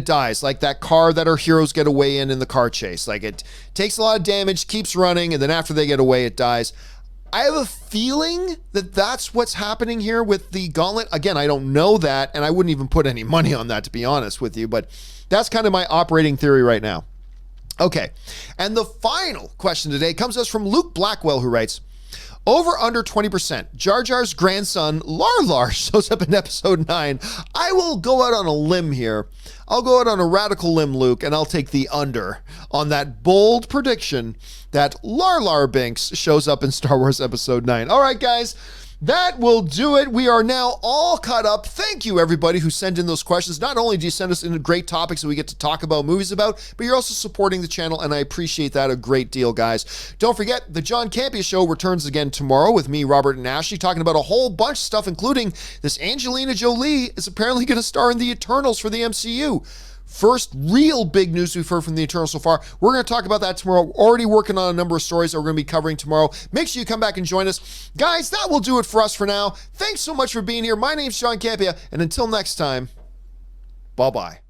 dies. Like that car that our heroes get away in the car chase. Like it takes a lot of damage, keeps running, and then after they get away, it dies. I have a feeling that that's what's happening here with the Gauntlet. Again, I don't know that, and I wouldn't even put any money on that, to be honest with you, but that's kind of my operating theory right now. Okay, and the final question today comes to us from Luke Blackwell, who writes, over under 20%. Jar Jar's grandson, Lar shows up in episode 9. I will go out on a limb here. I'll go out on a radical limb, Luke, and I'll take the under on that bold prediction that Lar Binks shows up in Star Wars episode 9. All right, guys. That will do it. We are now all caught up. Thank you, everybody who sent in those questions. Not only do you send us in great topics that we get to talk about movies about, but you're also supporting the channel, and I appreciate that a great deal, guys. Don't forget, the John Campea Show returns again tomorrow with me, Robert, and Ashley, talking about a whole bunch of stuff, including this Angelina Jolie is apparently going to star in the Eternals for the MCU. First real big news we've heard from the Eternals so far. We're going to talk about that tomorrow. We're already working on a number of stories that we're going to be covering tomorrow. Make sure you come back and join us. Guys, that will do it for us for now. Thanks so much for being here. My name's John Campea, and until next time, bye-bye.